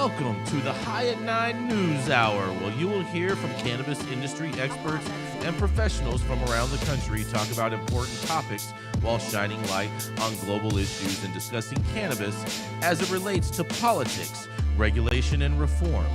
Welcome to the High at 9 News Hour, where you will hear from cannabis industry experts and professionals from around the country talk about important topics while shining light on global issues and discussing cannabis as it relates to politics, regulation and reform,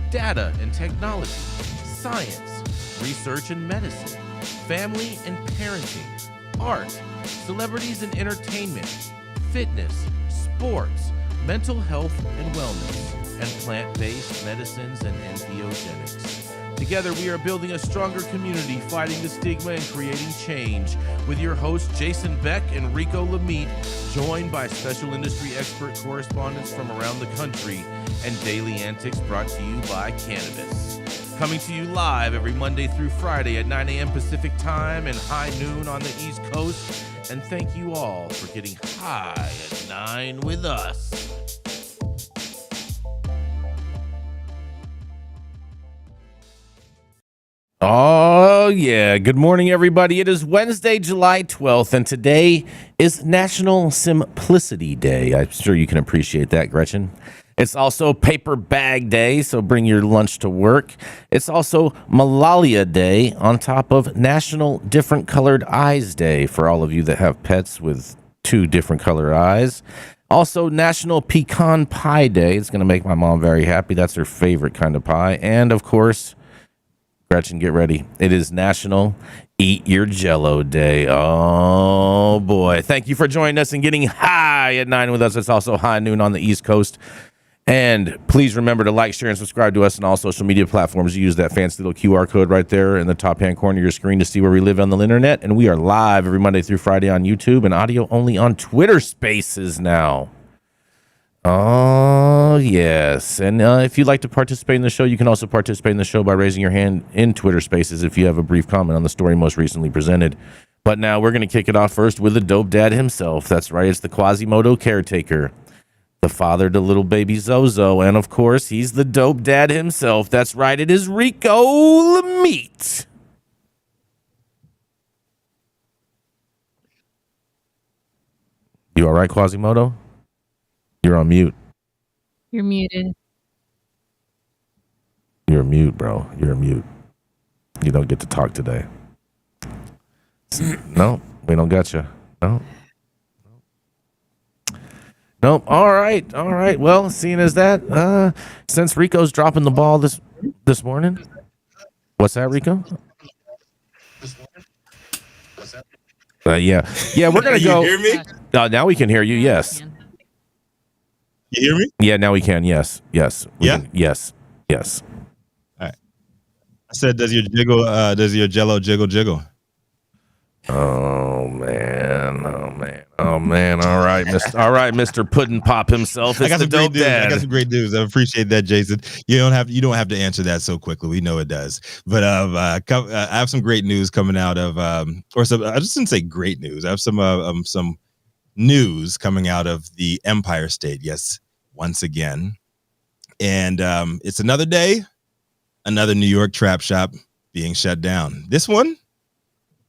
data and technology, science, research and medicine, family and parenting, art, celebrities and entertainment, fitness, sports, mental health and wellness, and plant-based medicines and entheogenics. Together, we are building a stronger community, fighting the stigma and creating change. With your hosts, Jason Beck and Rico Lamitte, joined by special industry expert correspondents from around the country, and daily antics brought to you by Cannabis. Coming to you live every Monday through Friday at 9 a.m. Pacific Time and high noon on the East Coast. And thank you all for getting high at 9 with us. Oh, yeah. Good morning, everybody. It is Wednesday, July 12th, and today is National Simplicity Day. I'm sure you can appreciate that, Gretchen. It's also Paper Bag Day, so bring your lunch to work. It's also Malaria Day, on top of National Different Colored Eyes Day for all of you that have pets with two different color eyes. Also, National Pecan Pie Day. It's going to make my mom very happy. That's her favorite kind of pie. And, of course, Gretchen, get ready. It is National Eat Your Jello Day. Oh, boy. Thank you for joining us and getting high at 9 with us. It's also high noon on the East Coast. And please remember to like, share, and subscribe to us on all social media platforms. You use that fancy little QR code right there in the top-hand corner of your screen to see where we live on the internet. And we are live every Monday through Friday on YouTube and audio only on Twitter Spaces now. Oh, yes. And if you'd like to participate in the show, you can also participate in the show by raising your hand in Twitter Spaces if you have a brief comment on the story most recently presented. But now we're going to kick it off first with the dope dad himself. That's right. It's the Quasimodo caretaker, the father to little baby Zozo. And, of course, he's the dope dad himself. That's right. It is Rico Lamitte. You all right, Quasimodo? You're on mute. You're muted. You're mute, bro. You're mute. You don't get to talk today. No, we don't got you. No. Nope. All right. All right. Well, seeing as that, since Rico's dropping the ball this morning, what's that, Rico? Yeah. We're gonna go. You hear me? Now we can hear you. Yes. You hear me? Yeah. Now we can. Yes. Yes. Yes. All right. I said, does your Jello jiggle? Oh man. All right, Mr. Puddin' Pop himself. It's the dope dad. I got some great news. I appreciate that, Jason. You don't have to answer that so quickly. We know it does. But I have some great news coming out of I just didn't say great news. I have some news coming out of the Empire State. Yes, once again. And it's another day, another New York trap shop being shut down. This one,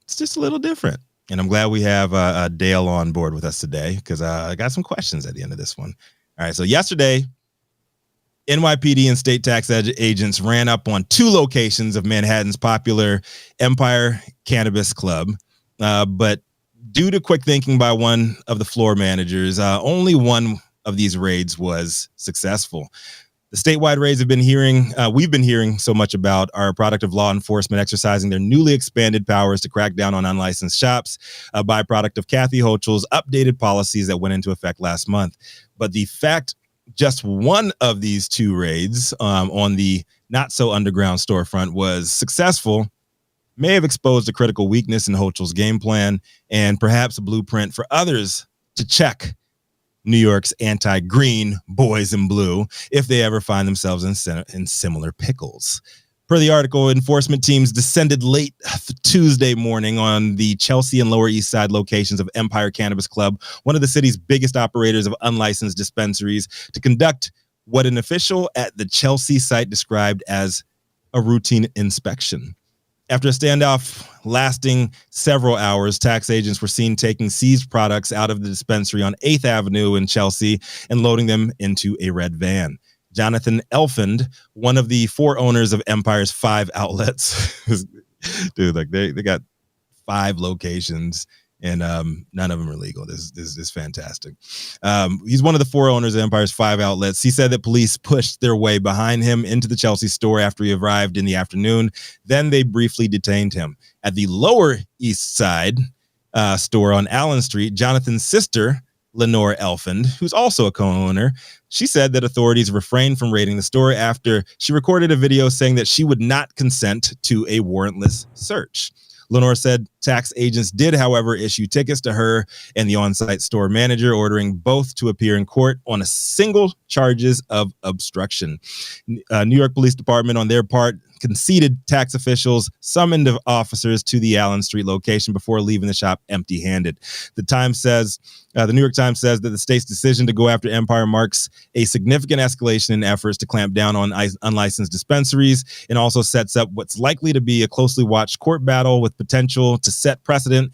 it's just a little different. And I'm glad we have Dale on board with us today because I got some questions at the end of this one. All right. So yesterday, NYPD and state tax agents ran up on two locations of Manhattan's popular Empire Cannabis Club. But due to quick thinking by one of the floor managers, only one of these raids was successful. The statewide raids we've been hearing so much about are a product of law enforcement exercising their newly expanded powers to crack down on unlicensed shops, a byproduct of Kathy Hochul's updated policies that went into effect last month. But the fact just one of these two raids on the not so underground storefront was successful may have exposed a critical weakness in Hochul's game plan and perhaps a blueprint for others to check New York's anti-green boys in blue if they ever find themselves in similar pickles. Per the article, enforcement teams descended late Tuesday morning on the Chelsea and Lower East Side locations of Empire Cannabis Club, one of the city's biggest operators of unlicensed dispensaries, to conduct what an official at the Chelsea site described as a routine inspection. After a standoff lasting several hours, tax agents were seen taking seized products out of the dispensary on 8th Avenue in Chelsea and loading them into a red van. Jonathan Elfand, one of the 4 owners of Empire's 5 outlets. Dude, like they got 5 locations, and none of them are legal. This is fantastic. He's one of the 4 owners of Empire's 5 outlets. He said that police pushed their way behind him into the Chelsea store after he arrived in the afternoon. Then they briefly detained him. At the Lower East Side store on Allen Street, Jonathan's sister, Lenore Elfand, who's also a co-owner, she said that authorities refrained from raiding the store after she recorded a video saying that she would not consent to a warrantless search. Lenore said tax agents did, however, issue tickets to her and the on-site store manager, ordering both to appear in court on a single charges of obstruction. New York Police Department, on their part, conceded tax officials summoned officers to the Allen Street location before leaving the shop empty-handed. The New York Times says that the state's decision to go after Empire marks a significant escalation in efforts to clamp down on unlicensed dispensaries, and also sets up what's likely to be a closely watched court battle with potential to set precedent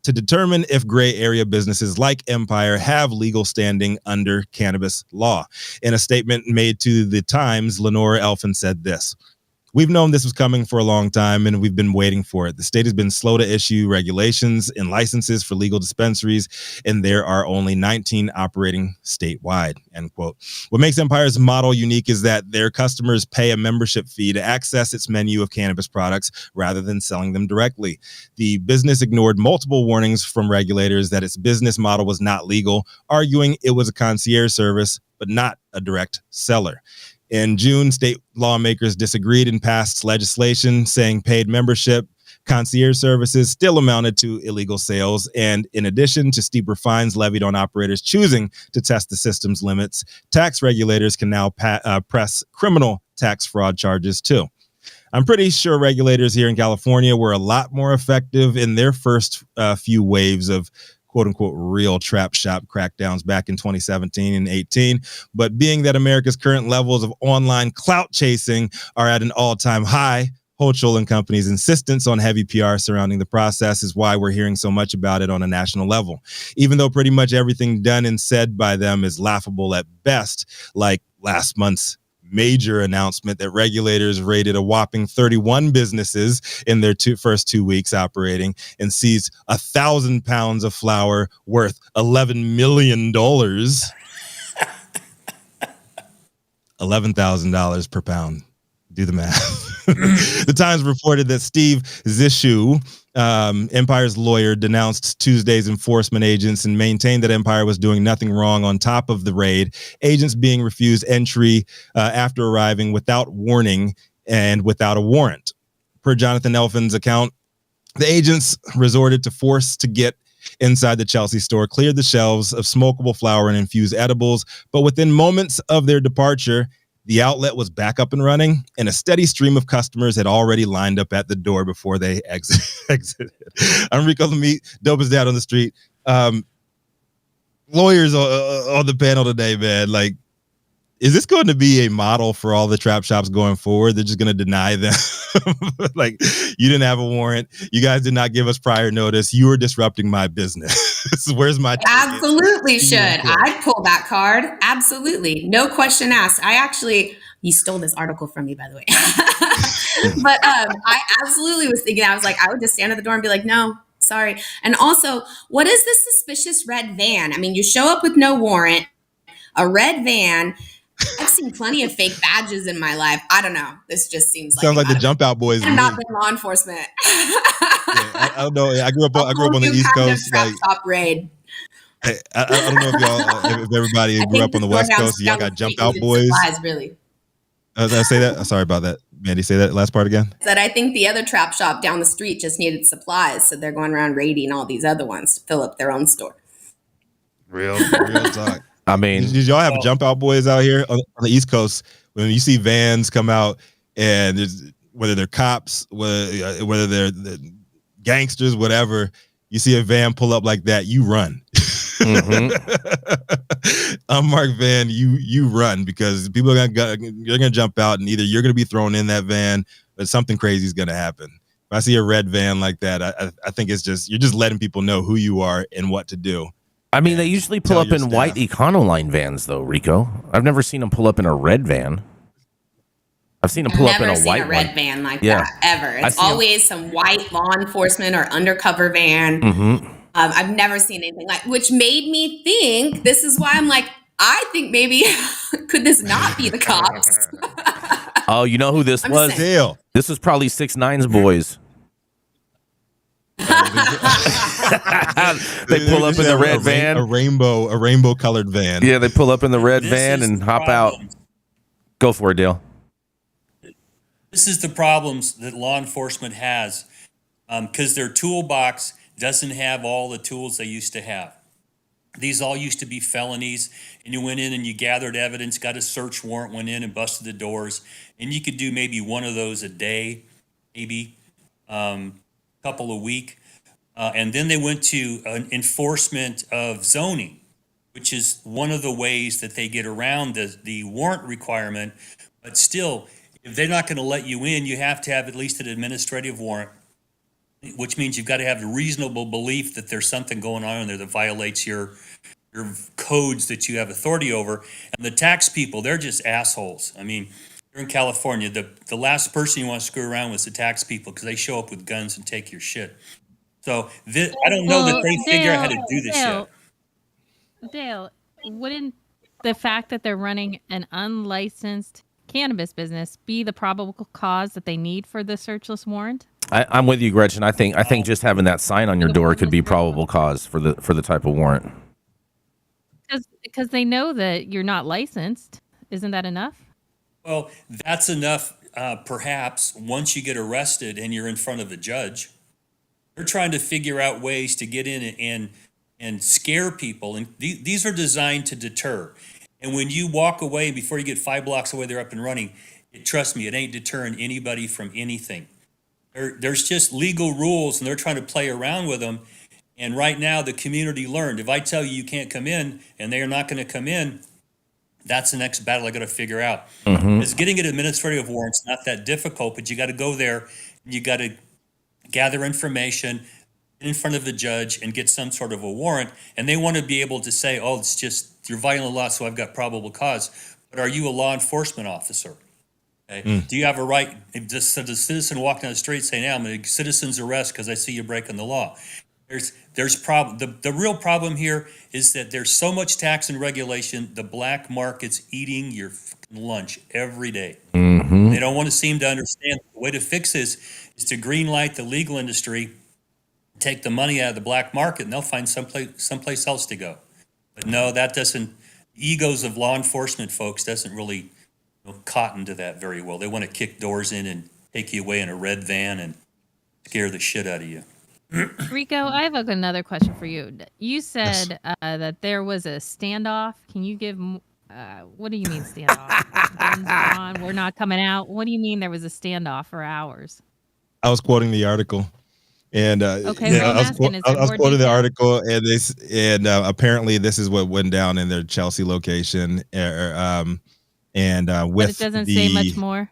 to determine if gray area businesses like Empire have legal standing under cannabis law. In a statement made to the Times, Lenore Elfand said this: "We've known this was coming for a long time, and we've been waiting for it. The state has been slow to issue regulations and licenses for legal dispensaries, and there are only 19 operating statewide," end quote. What makes Empire's model unique is that their customers pay a membership fee to access its menu of cannabis products rather than selling them directly. The business ignored multiple warnings from regulators that its business model was not legal, arguing it was a concierge service, but not a direct seller. In June, state lawmakers disagreed and passed legislation saying paid membership concierge services still amounted to illegal sales. And in addition to steeper fines levied on operators choosing to test the system's limits, tax regulators can now press criminal tax fraud charges too. I'm pretty sure regulators here in California were a lot more effective in their first few waves of quote unquote real trap shop crackdowns back in 2017 and 18. But being that America's current levels of online clout chasing are at an all-time high, Hochul and company's insistence on heavy PR surrounding the process is why we're hearing so much about it on a national level. Even though pretty much everything done and said by them is laughable at best, like last month's major announcement that regulators raided a whopping 31 businesses in their first 2 weeks operating and seized 1,000 pounds of flour worth $11 million. $11,000 per pound. Do the math. The Times reported that Steve Zissou, Empire's lawyer, denounced Tuesday's enforcement agents and maintained that Empire was doing nothing wrong. On top of the raid, agents being refused entry after arriving without warning and without a warrant. Per Jonathan Elfand's account, the agents resorted to force to get inside the Chelsea store, cleared the shelves of smokable flour and infused edibles, but within moments of their departure, the outlet was back up and running, and a steady stream of customers had already lined up at the door before they exited. I'm Rico Lamitte, dopest dad on the street. Lawyers on the panel today, man. Like, is this going to be a model for all the trap shops going forward? They're just going to deny them. Like, you didn't have a warrant. You guys did not give us prior notice. You were disrupting my business. Where's my ticket? Absolutely should. I'd pull that card. Absolutely. No question asked. You stole this article from me, by the way. But I absolutely was thinking, I was like, I would just stand at the door and be like, no, sorry. And also, what is this suspicious red van? I mean, you show up with no warrant, a red van. I've seen plenty of fake badges in my life. I don't know. This just sounds like the Jump Out Boys. I've not been law enforcement. I don't know. I grew up on the East Coast. Like, top raid. I don't know if everybody grew up on the West Coast. Y'all got Jump Out Boys. Supplies, really. Did I say that? Sorry about that. Mandy, say that last part again. That I think the other trap shop down the street just needed supplies, so they're going around raiding all these other ones to fill up their own store. Real talk. I mean, did y'all have Jump Out Boys out here on the East Coast? When you see vans come out, and whether they're cops, whether they're gangsters, whatever, you see a van pull up like that, you run. Mm-hmm. Unmarked van, you run, because people are gonna jump out, and either you're gonna be thrown in that van, or something crazy is gonna happen. If I see a red van like that, I think it's just, you're just letting people know who you are and what to do. I mean, they usually pull up in white Econoline vans, though, Rico. I've never seen them pull up in a red van. I've seen them pull up in a white red van like that ever. It's always some white law enforcement or undercover van. Mm-hmm. I've never seen anything like, which made me think, this is why I'm like, I think maybe could this not be the cops? Oh, you know who this was? Dale. This was probably 6ix9ine's boys. They pull up in the red van, a rainbow colored van. Yeah, they pull up in the red van and hop out. Go for it, Dale. This is the problems that law enforcement has, because their toolbox doesn't have all the tools they used to have. These all used to be felonies, and you went in and you gathered evidence, got a search warrant, went in and busted the doors, and you could do maybe one of those a day, maybe couple a week. And then they went to an enforcement of zoning, which is one of the ways that they get around the warrant requirement. But still, if they're not going to let you in, you have to have at least an administrative warrant, which means you've got to have a reasonable belief that there's something going on in there that violates your codes that you have authority over. And the tax people, they're just assholes. I mean, here in California, the last person you want to screw around with is the tax people, because they show up with guns and take your shit. So I don't know that they figure out how to do this yet. Dale, wouldn't the fact that they're running an unlicensed cannabis business be the probable cause that they need for the searchless warrant? I'm with you, Gretchen. I think just having that sign on your door could be probable cause for the type of warrant. Because they know that you're not licensed. Isn't that enough? Well, that's enough, perhaps, once you get arrested and you're in front of a judge. They're trying to figure out ways to get in and scare people. And these are designed to deter. And when you walk away, before you get 5 blocks away, they're up and running. Trust me, it ain't deterring anybody from anything. There's just legal rules, and they're trying to play around with them. And right now, the community learned, if I tell you can't come in and they're not going to come in, that's the next battle I got to figure out. Because getting an administrative warrant's not that difficult, but you got to go there, and you got to gather information in front of the judge and get some sort of a warrant. And they want to be able to say, oh, it's just you're violating the law, so I've got probable cause. But are you a law enforcement officer? Okay. Do you have a right? If the citizen walking down the street saying, "Now I'm a citizen's arrest because I see you breaking the law." There's problem. The real problem here is that there's so much tax and regulation. The black market's eating your lunch every day. They don't want to seem to understand. The way to fix this is to green light the legal industry, take the money out of the black market, and they'll find someplace else to go. But no, that doesn't. Egos of law enforcement folks doesn't really cotton to that very well. They want to kick doors in and take you away in a red van and scare the shit out of you. Rico, I have another question for you. You said that there was a standoff. Can you give, what do you mean standoff? Guns are on, we're not coming out. What do you mean there was a standoff for hours? I was quoting the article. And okay, I was quoting the article, and apparently this is what went down in their Chelsea location. With but it doesn't say much more.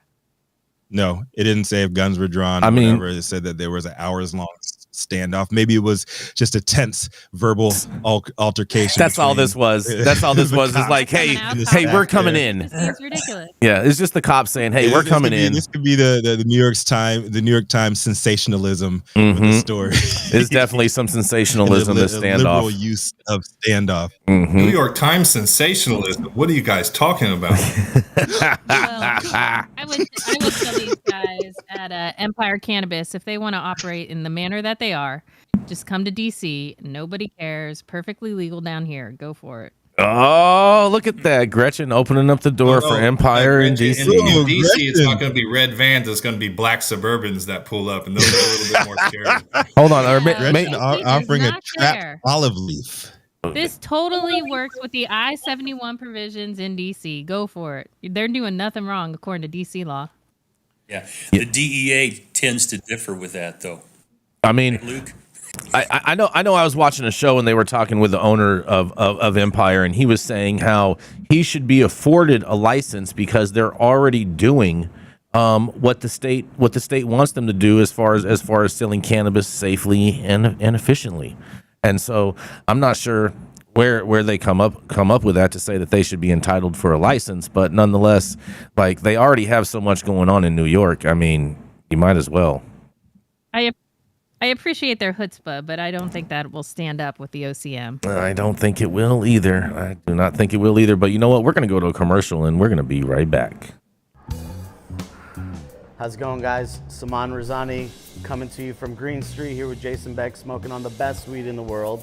No, it didn't say if guns were drawn. I mean, it said that there was an hours-long standoff. Maybe it was just a tense verbal altercation. That's all this was. That's all this was. It's like, hey, we're coming in. It's ridiculous. Yeah, it's just the cops saying, hey, we're coming in. This could be the New York Times sensationalism of the story. It's definitely some sensationalism. The standoff. Liberal use of standoff. New York Times sensationalism. What are you guys talking about? I would tell these guys at Empire Cannabis, if they want to operate in the manner that they are, just come to DC. Nobody cares. Perfectly legal down here. Go for it. Oh, look at that. Gretchen opening up the door for Empire in DC. In DC, it's not going to be red vans. It's going to be black Suburbans that pull up, and those are a little bit more scary. Hold on. Gretchen offering a trapped olive leaf. This totally works with the I-71 provisions in DC. Go for it. They're doing nothing wrong according to DC law. Yeah. The DEA tends to differ with that, though. I mean, Luke? I know I was watching a show and they were talking with the owner of Empire, and he was saying how he should be afforded a license because they're already doing what the state wants them to do as far as selling cannabis safely and efficiently. And so I'm not sure where they come up with that to say that they should be entitled for a license, but nonetheless, like they already have so much going on in New York. I mean, you might as well. I appreciate their chutzpah, but I don't think that will stand up with the OCM. I don't think it will either. I do not think it will either. But you know what? We're going to go to a commercial, and we're going to be right back. How's it going, guys? Saman Razani coming to you from Green Street here with Jason Beck, smoking on the best weed in the world.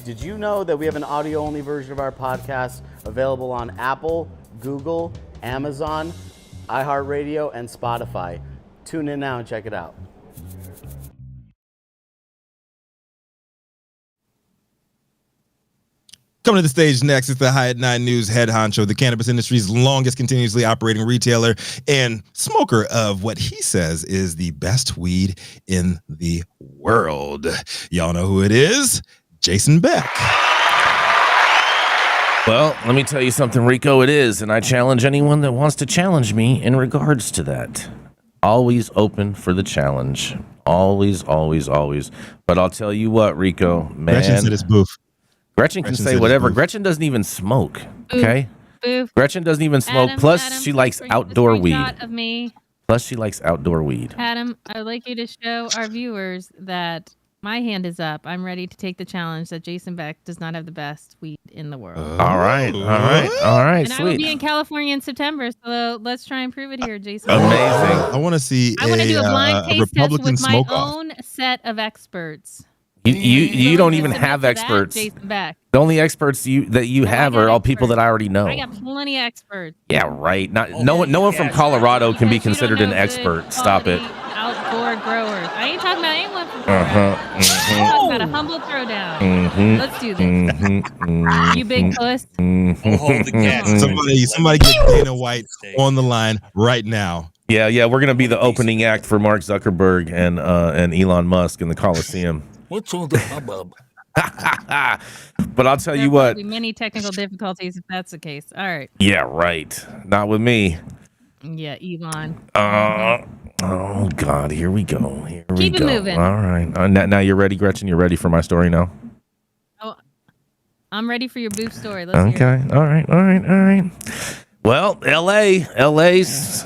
Did you know that we have an audio-only version of our podcast available on Apple, Google, Amazon, iHeartRadio, and Spotify? Tune in now and check it out. Coming to the stage next is the High at 9 News head honcho, the cannabis industry's longest continuously operating retailer and smoker of what he says is the best weed in the world. Y'all know who it is? Jason Beck. Well, let me tell you something, Rico. It is, and I challenge anyone that wants to challenge me in regards to that. Always open for the challenge. Always, always, always. But I'll tell you what, Rico, man. Gretchen said it's boof. Gretchen can say whatever. Gretchen doesn't even smoke. Okay? Boof. Gretchen doesn't even smoke. Plus, she likes outdoor weed. Of me. Plus, she likes outdoor weed. Adam, I would like you to show our viewers that my hand is up. I'm ready to take the challenge that Jason Beck does not have the best weed in the world. All right. And Sweet. I will be in California in September, so let's try and prove it here, Jason. Amazing. I want to see I want to do a blind taste test Republican with my smoke-off. own set of experts. You don't even have experts. Jason Beck. The only experts that you have are all people that I already know. I got plenty of experts. Yeah, right. No one from Colorado can be considered an expert. Stop it. Outdoor growers. I ain't talking about anyone from Colorado. I'm talking about a humble throwdown. Let's do this. You big puss. I'll hold the gas. Somebody get Dana White on the line right now. Yeah. We're gonna be the opening act for Mark Zuckerberg and Elon Musk in the Coliseum. What's all the hubbub? But I'll tell you what. There'll be many technical difficulties if that's the case. All right. Yeah, right. Not with me. Yeah, Elon. Oh God, here we go. Keep it moving. All right. Now you're ready, Gretchen. You're ready for my story now. Oh, I'm ready for your booth story. Let's hear it. All right. Well, LA's,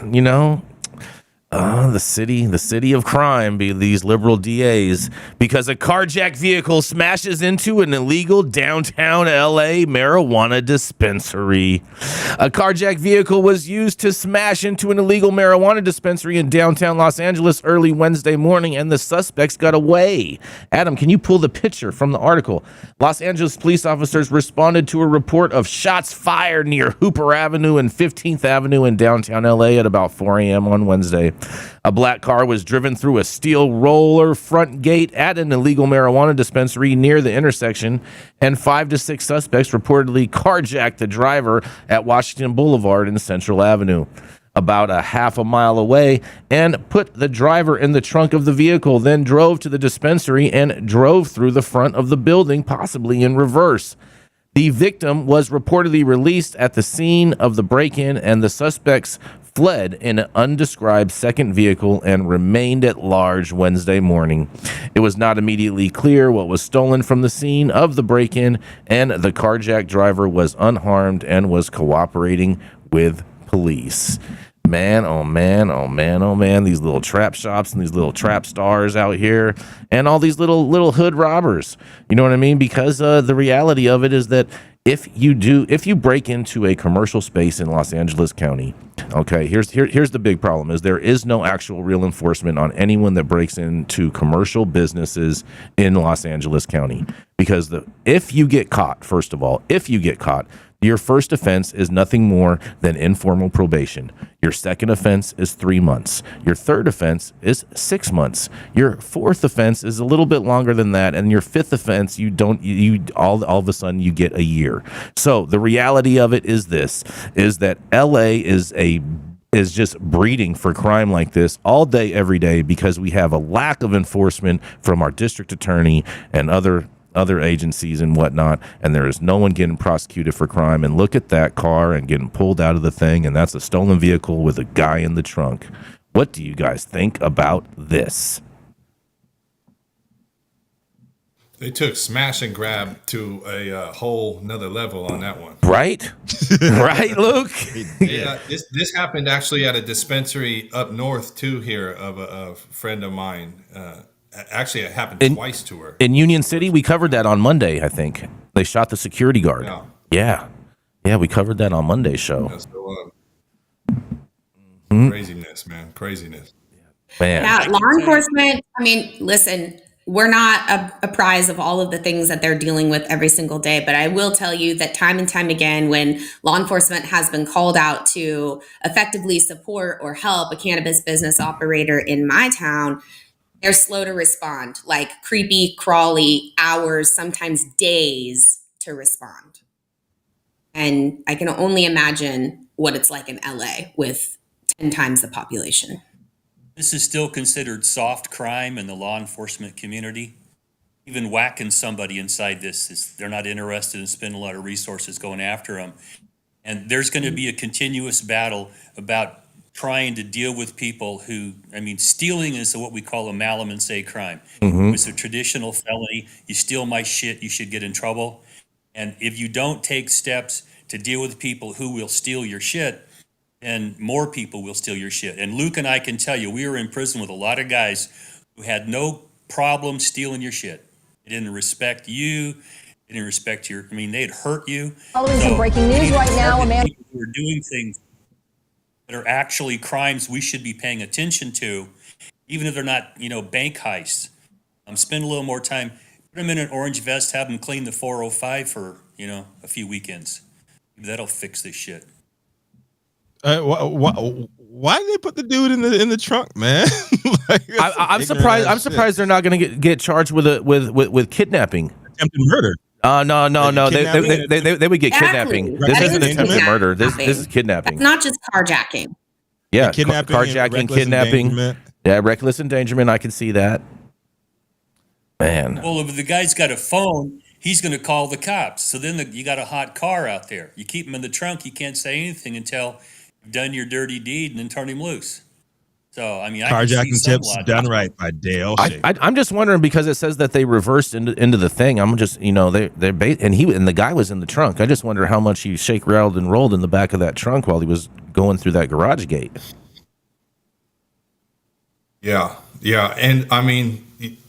the city of crime, be these liberal DAs, because a carjacked vehicle smashes into an illegal downtown LA marijuana dispensary. A carjacked vehicle was used to smash into an illegal marijuana dispensary in downtown Los Angeles early Wednesday morning, and the suspects got away. Adam, can you pull the picture from the article? Los Angeles police officers responded to a report of shots fired near Hooper Avenue and 15th Avenue in downtown LA at about 4 a.m. on Wednesday. A black car was driven through a steel roller front gate at an illegal marijuana dispensary near the intersection, and 5 to 6 suspects reportedly carjacked the driver at Washington Boulevard and Central Avenue, about a half a mile away, and put the driver in the trunk of the vehicle, then drove to the dispensary and drove through the front of the building, possibly in reverse. The victim was reportedly released at the scene of the break-in, and the suspects fled in an undescribed second vehicle and remained at large Wednesday morning. It was not immediately clear what was stolen from the scene of the break-in, and the carjacked driver was unharmed and was cooperating with police. Man, oh man, these little trap shops and these little trap stars out here and all these little hood robbers. You know what I mean? Because the reality of it is that if you break into a commercial space in Los Angeles County, okay, here's the big problem is there is no actual real enforcement on anyone that breaks into commercial businesses in Los Angeles County. Because if you get caught, your first offense is nothing more than informal probation. Your second offense is 3 months. Your third offense is 6 months. Your fourth offense is a little bit longer than that, and your fifth offense all of a sudden you get a year. So the reality of it is that LA is just breeding for crime like this all day, every day, because we have a lack of enforcement from our district attorney and other agencies and whatnot, and there is no one getting prosecuted for crime. And look at that car and getting pulled out of the thing, and that's a stolen vehicle with a guy in the trunk. What do you guys think about this? They took smash and grab to a whole nother level on that one. Right? Right, Luke? Yeah, this happened actually at a dispensary up north too here of a friend of mine. Actually, it happened twice to her. In Union City, we covered that on Monday, I think. They shot the security guard. Yeah, we covered that on Monday's show. Yeah, so, craziness, man. Craziness. Man. Yeah, law enforcement, I mean, listen, we're not apprised of all of the things that they're dealing with every single day, but I will tell you that time and time again, when law enforcement has been called out to effectively support or help a cannabis business operator in my town, they're slow to respond, like creepy, crawly, hours, sometimes days to respond. And I can only imagine what it's like in LA with 10 times the population. This is still considered soft crime in the law enforcement community. Even whacking somebody inside this, they're not interested in spending a lot of resources going after them. And there's going to be a continuous battle about trying to deal with people who, I mean, stealing is what we call a malum in se crime. It's a traditional felony. You steal my shit, you should get in trouble. And if you don't take steps to deal with people who will steal your shit, and more people will steal your shit. And Luke and I can tell you, we were in prison with a lot of guys who had no problem stealing your shit. They didn't respect you. They didn't respect they'd hurt you. Following some breaking news right now, a man who are doing things that are actually crimes we should be paying attention to, even if they're not, bank heists. Spend a little more time, put them in an orange vest, have them clean the 405 for, a few weekends. That'll fix this shit. Why did they put the dude in the trunk, man? I'm surprised. I'm surprised they're not going to get charged with kidnapping, attempted murder. No. They would get kidnapping. This isn't attempted murder. This is kidnapping. It's not just carjacking. Yeah, kidnapping, carjacking, kidnapping. Yeah, reckless endangerment. I can see that. Man. Well, if the guy's got a phone, he's going to call the cops. So then you got a hot car out there. You keep him in the trunk. You can't say anything until you've done your dirty deed and then turn him loose. So, I mean, carjacking tips done right by Dale. I'm just wondering, because it says that they reversed into the thing. I'm just, and the guy was in the trunk. I just wonder how much he shake, rattled, and rolled in the back of that trunk while he was going through that garage gate. Yeah, and I mean,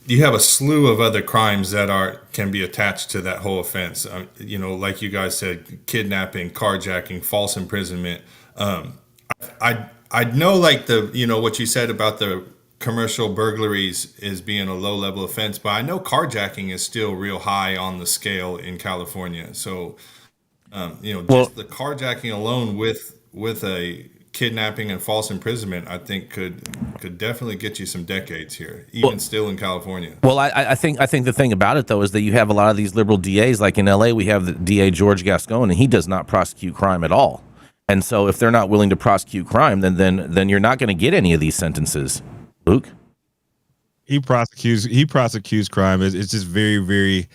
you have a slew of other crimes that can be attached to that whole offense. Like you guys said, kidnapping, carjacking, false imprisonment. I know, like what you said about the commercial burglaries is being a low level offense, but I know carjacking is still real high on the scale in California. So, just the carjacking alone with a kidnapping and false imprisonment, I think could definitely get you some decades here, even still in California. Well, I think the thing about it though is that you have a lot of these liberal DAs. Like in LA, we have the DA George Gascon, and he does not prosecute crime at all. And so, if they're not willing to prosecute crime, then you're not going to get any of these sentences. Luke, he prosecutes crime. It's just very, very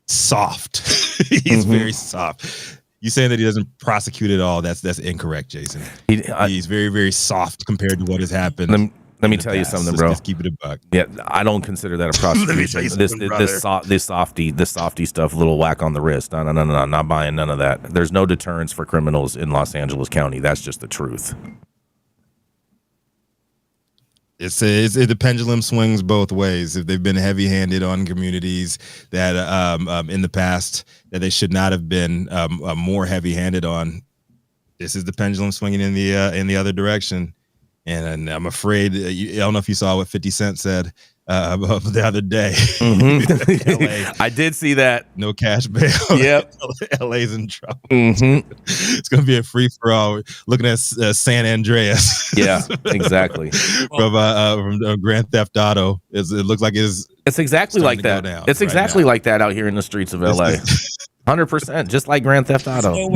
soft. He's very soft. You saying that he doesn't prosecute at all? That's incorrect, Jason. He's very, very soft compared to what has happened. Let me tell you something, bro. Just keep it a buck. Yeah, I don't consider that a prosecution. This softy stuff, little whack on the wrist. No, not buying none of that. There's no deterrence for criminals in Los Angeles County. That's just the truth. The pendulum swings both ways. If they've been heavy-handed on communities that in the past that they should not have been more heavy-handed on, this is the pendulum swinging in the other direction. And I'm afraid, I don't know if you saw what 50 Cent said the other day. I did see that. No cash bail. Yep. LA's in trouble. It's going to be a free-for-all. Looking at San Andreas. Yeah, exactly. from Grand Theft Auto. It looks like it's exactly like that. It's exactly like that out here in the streets of LA. 100%, just like Grand Theft Auto. There's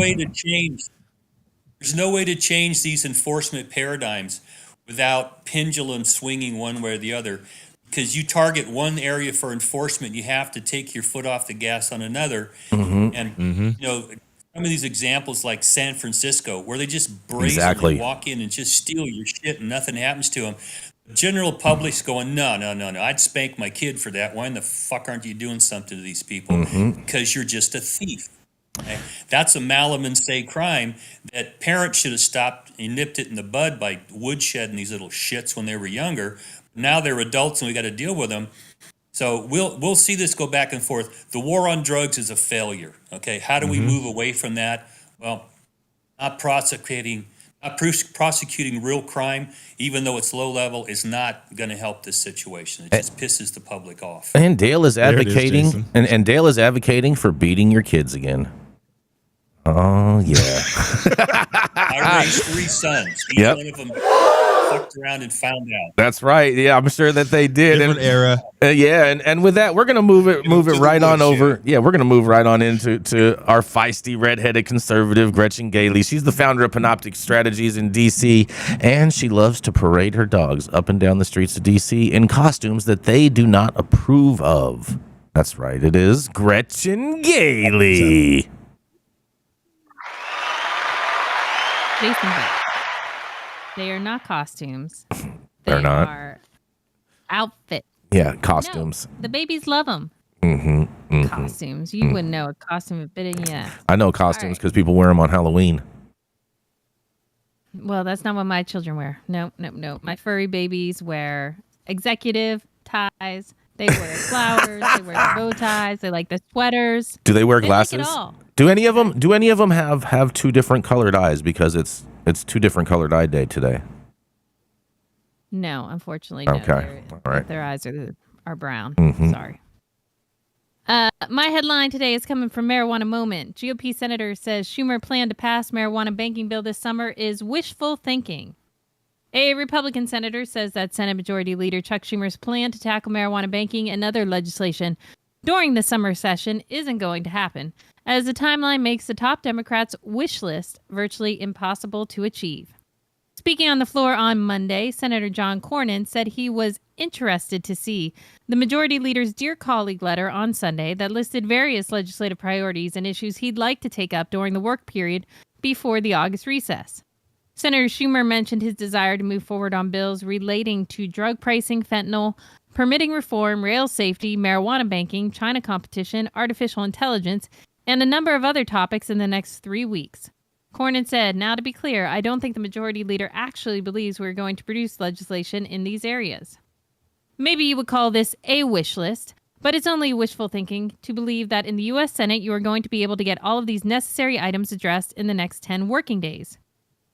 no way to change these enforcement paradigms without pendulum swinging one way or the other. Because you target one area for enforcement, you have to take your foot off the gas on another. And some of these examples, like San Francisco, where they just brazenly walk in and just steal your shit and nothing happens to them. General public's going, no. I'd spank my kid for that. Why in the fuck aren't you doing something to these people? Because you're just a thief. Okay? That's a malum in se crime that parents should have stopped and nipped it in the bud by woodshedding these little shits when they were younger. Now they're adults and we got to deal with them. So we'll see this go back and forth. The war on drugs is a failure. Okay, how do we move away from that? Well, not prosecuting real crime, even though it's low level, is not going to help this situation. It just pisses the public off. And Dale is advocating, Jason. and Dale is advocating for beating your kids again. Oh yeah. I raised 3 sons. Each one of them fucked around and found out. That's right. Yeah, I'm sure that they did. Different era. And with that, we're gonna move it right on over. Yeah, we're gonna move right on into our feisty redheaded conservative Gretchen Gailey. She's the founder of Panoptic Strategies in DC, and she loves to parade her dogs up and down the streets of DC in costumes that they do not approve of. That's right. It is Gretchen Gailey. Jason Beck. They are not costumes. They're not. They are outfit. Yeah, costumes. No, the babies love them. Costumes. You wouldn't know a costume fitting yet. I know costumes because people wear them on Halloween. Well, that's not what my children wear. No. My furry babies wear executive ties. They wear flowers. They wear bow ties. They like the sweaters. Do they wear glasses? They like it all. Do any of them have 2 different colored eyes because it's 2 different colored eye day today? No, unfortunately, no. Okay. All right. Their eyes are brown. Mm-hmm. Sorry. My headline today is coming from Marijuana Moment. GOP senator says Schumer plan to pass marijuana banking bill this summer is wishful thinking. A Republican senator says that Senate Majority Leader Chuck Schumer's plan to tackle marijuana banking and other legislation during the summer session isn't going to happen, as the timeline makes the top Democrats' wish list virtually impossible to achieve. Speaking on the floor on Monday, Senator John Cornyn said he was interested to see the Majority Leader's Dear Colleague letter on Sunday that listed various legislative priorities and issues he'd like to take up during the work period before the August recess. Senator Schumer mentioned his desire to move forward on bills relating to drug pricing, fentanyl, permitting reform, rail safety, marijuana banking, China competition, artificial intelligence, and a number of other topics in the next 3 weeks. Cornyn said, "Now to be clear, I don't think the Majority Leader actually believes we're going to produce legislation in these areas." Maybe you would call this a wish list, but it's only wishful thinking to believe that in the U.S. Senate you are going to be able to get all of these necessary items addressed in the next 10 working days.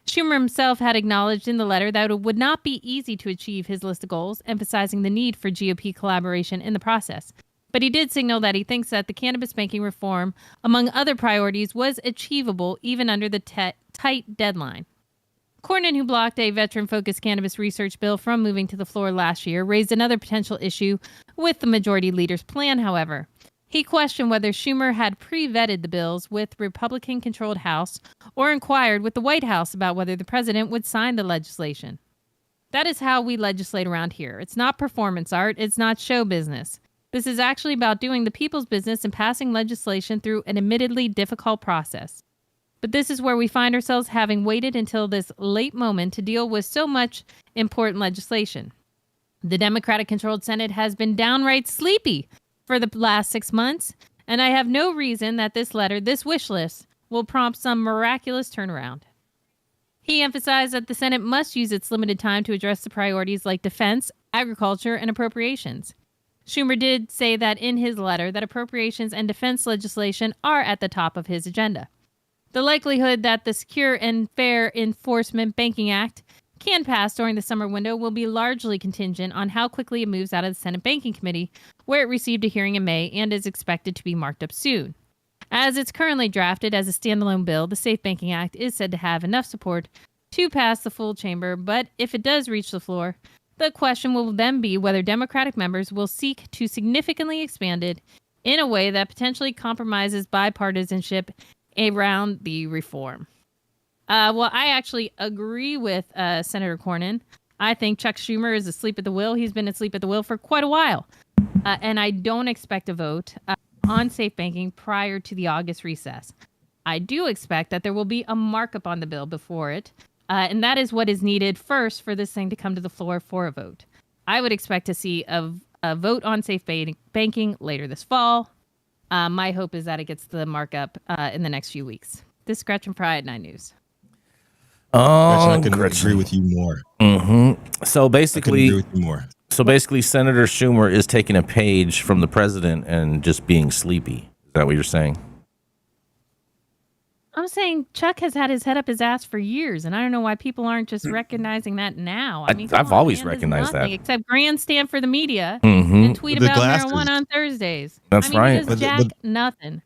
Schumer himself had acknowledged in the letter that it would not be easy to achieve his list of goals, emphasizing the need for GOP collaboration in the process. But he did signal that he thinks that the cannabis banking reform, among other priorities, was achievable even under the tight deadline. Cornyn, who blocked a veteran-focused cannabis research bill from moving to the floor last year, raised another potential issue with the Majority Leader's plan, however. He questioned whether Schumer had pre-vetted the bills with Republican-controlled House or inquired with the White House about whether the president would sign the legislation. That is how we legislate around here. It's not performance art. It's not show business. This is actually about doing the people's business and passing legislation through an admittedly difficult process. But this is where we find ourselves, having waited until this late moment to deal with so much important legislation. The Democratic-controlled Senate has been downright sleepy for the last 6 months, and I have no reason that this letter, this wish list, will prompt some miraculous turnaround. He emphasized that the Senate must use its limited time to address the priorities like defense, agriculture, and appropriations. Schumer did say that in his letter that appropriations and defense legislation are at the top of his agenda. The likelihood that the Secure and Fair Enforcement Banking Act can pass during the summer window will be largely contingent on how quickly it moves out of the Senate Banking Committee, where it received a hearing in May and is expected to be marked up soon. As it's currently drafted as a standalone bill, the Safe Banking Act is said to have enough support to pass the full chamber, but if it does reach the floor, the question will then be whether Democratic members will seek to significantly expand it in a way that potentially compromises bipartisanship around the reform. Well, I actually agree with Senator Cornyn. I think Chuck Schumer is asleep at the wheel. He's been asleep at the wheel for quite a while. And I don't expect a vote on safe banking prior to the August recess. I do expect that there will be a markup on the bill before it, And that is what is needed first for this thing to come to the floor for a vote. I would expect to see a vote on safe banking later this fall. My hope is that it gets the markup in the next few weeks. This is Gretchen Fry at 9 News. Gretchen, I couldn't agree with you more. So basically, agree with you more. So basically, Senator Schumer is taking a page from the president and just being sleepy. Is that what you're saying? I'm saying Chuck has had his head up his ass for years, and I don't know why people aren't just recognizing that now. I mean, I've always recognized that. Except grandstand for the media and tweet about marijuana on Thursdays. That's right. He does nothing.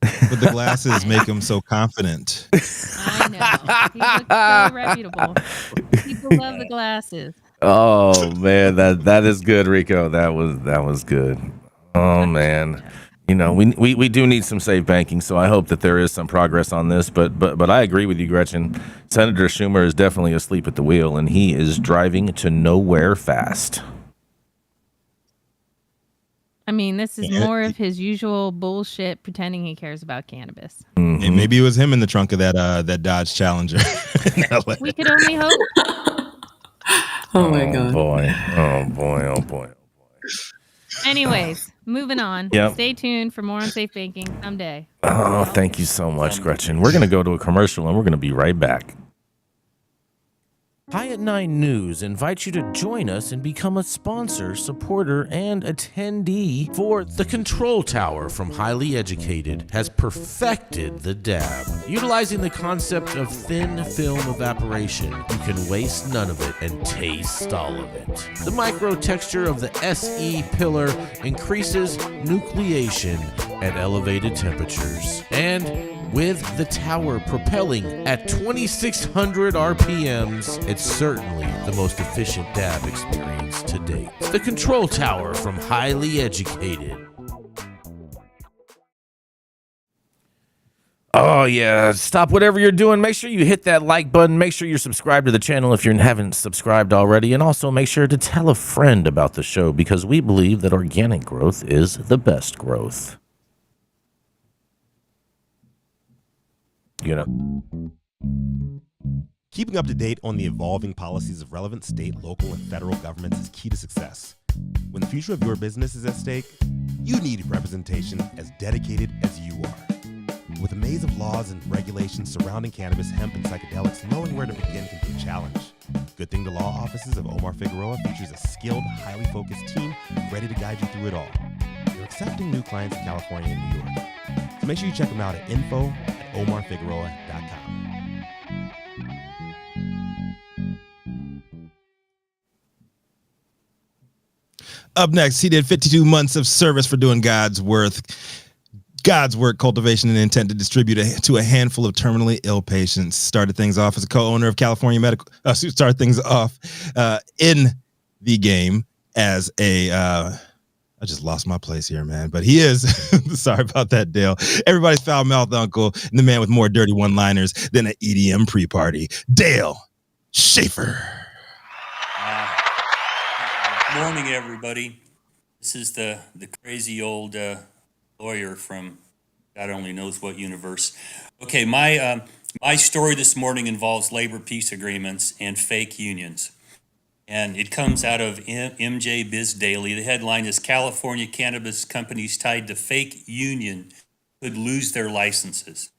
But the glasses make him so confident. I know. He looks so reputable. People love the glasses. Oh man, that is good, Rico. That was good. Oh man. You know, we do need some safe banking, so I hope that there is some progress on this. But I agree with you, Gretchen. Senator Schumer is definitely asleep at the wheel, and he is driving to nowhere fast. I mean, this is more of his usual bullshit, pretending he cares about cannabis. And maybe it was him in the trunk of that Dodge Challenger. We could only hope. Oh my God. Oh boy. Anyways, moving on. Yep. Stay tuned for more on safe banking someday. Oh, thank you so much, Gretchen. We're going to go to a commercial, and we're going to be right back. High at 9 News invites you to join us and become a sponsor, supporter, and attendee for The Control Tower from Highly Educated has perfected the dab. Utilizing the concept of thin film evaporation, you can waste none of it and taste all of it. The micro texture of the SE pillar increases nucleation at elevated temperatures. And with the tower propelling at 2,600 RPMs, it's certainly the most efficient dab experience to date. The Control Tower from Highly Educated. Oh yeah, stop whatever you're doing. Make sure you hit that like button. Make sure you're subscribed to the channel if you haven't subscribed already. And also make sure to tell a friend about the show because we believe that organic growth is the best growth. You know. Keeping up to date on the evolving policies of relevant state, local, and federal governments is key to success. When the future of your business is at stake, you need representation as dedicated as you are. With a maze of laws and regulations surrounding cannabis, hemp, and psychedelics, knowing where to begin can be a challenge. Good thing the law offices of Omar Figueroa features a skilled, highly focused team ready to guide you through it all. They're accepting new clients in California and New York. So make sure you check them out at info@omarfigueroa.com. Up next, he did 52 months of service for doing God's work, cultivation, and intent to distribute to a handful of terminally ill patients. Started things off as a co-owner of California Medical. Started things off in the game as a. I just lost my place here, man. But he is. Sorry about that, Dale. Everybody's foul-mouthed uncle and the man with more dirty one-liners than an EDM pre-party. Dale Schafer. Morning, everybody. This is the crazy old lawyer from God only knows what universe. Okay, my story this morning involves labor peace agreements and fake unions. And it comes out of MJ Biz Daily. The headline is California cannabis companies tied to fake union could lose their licenses.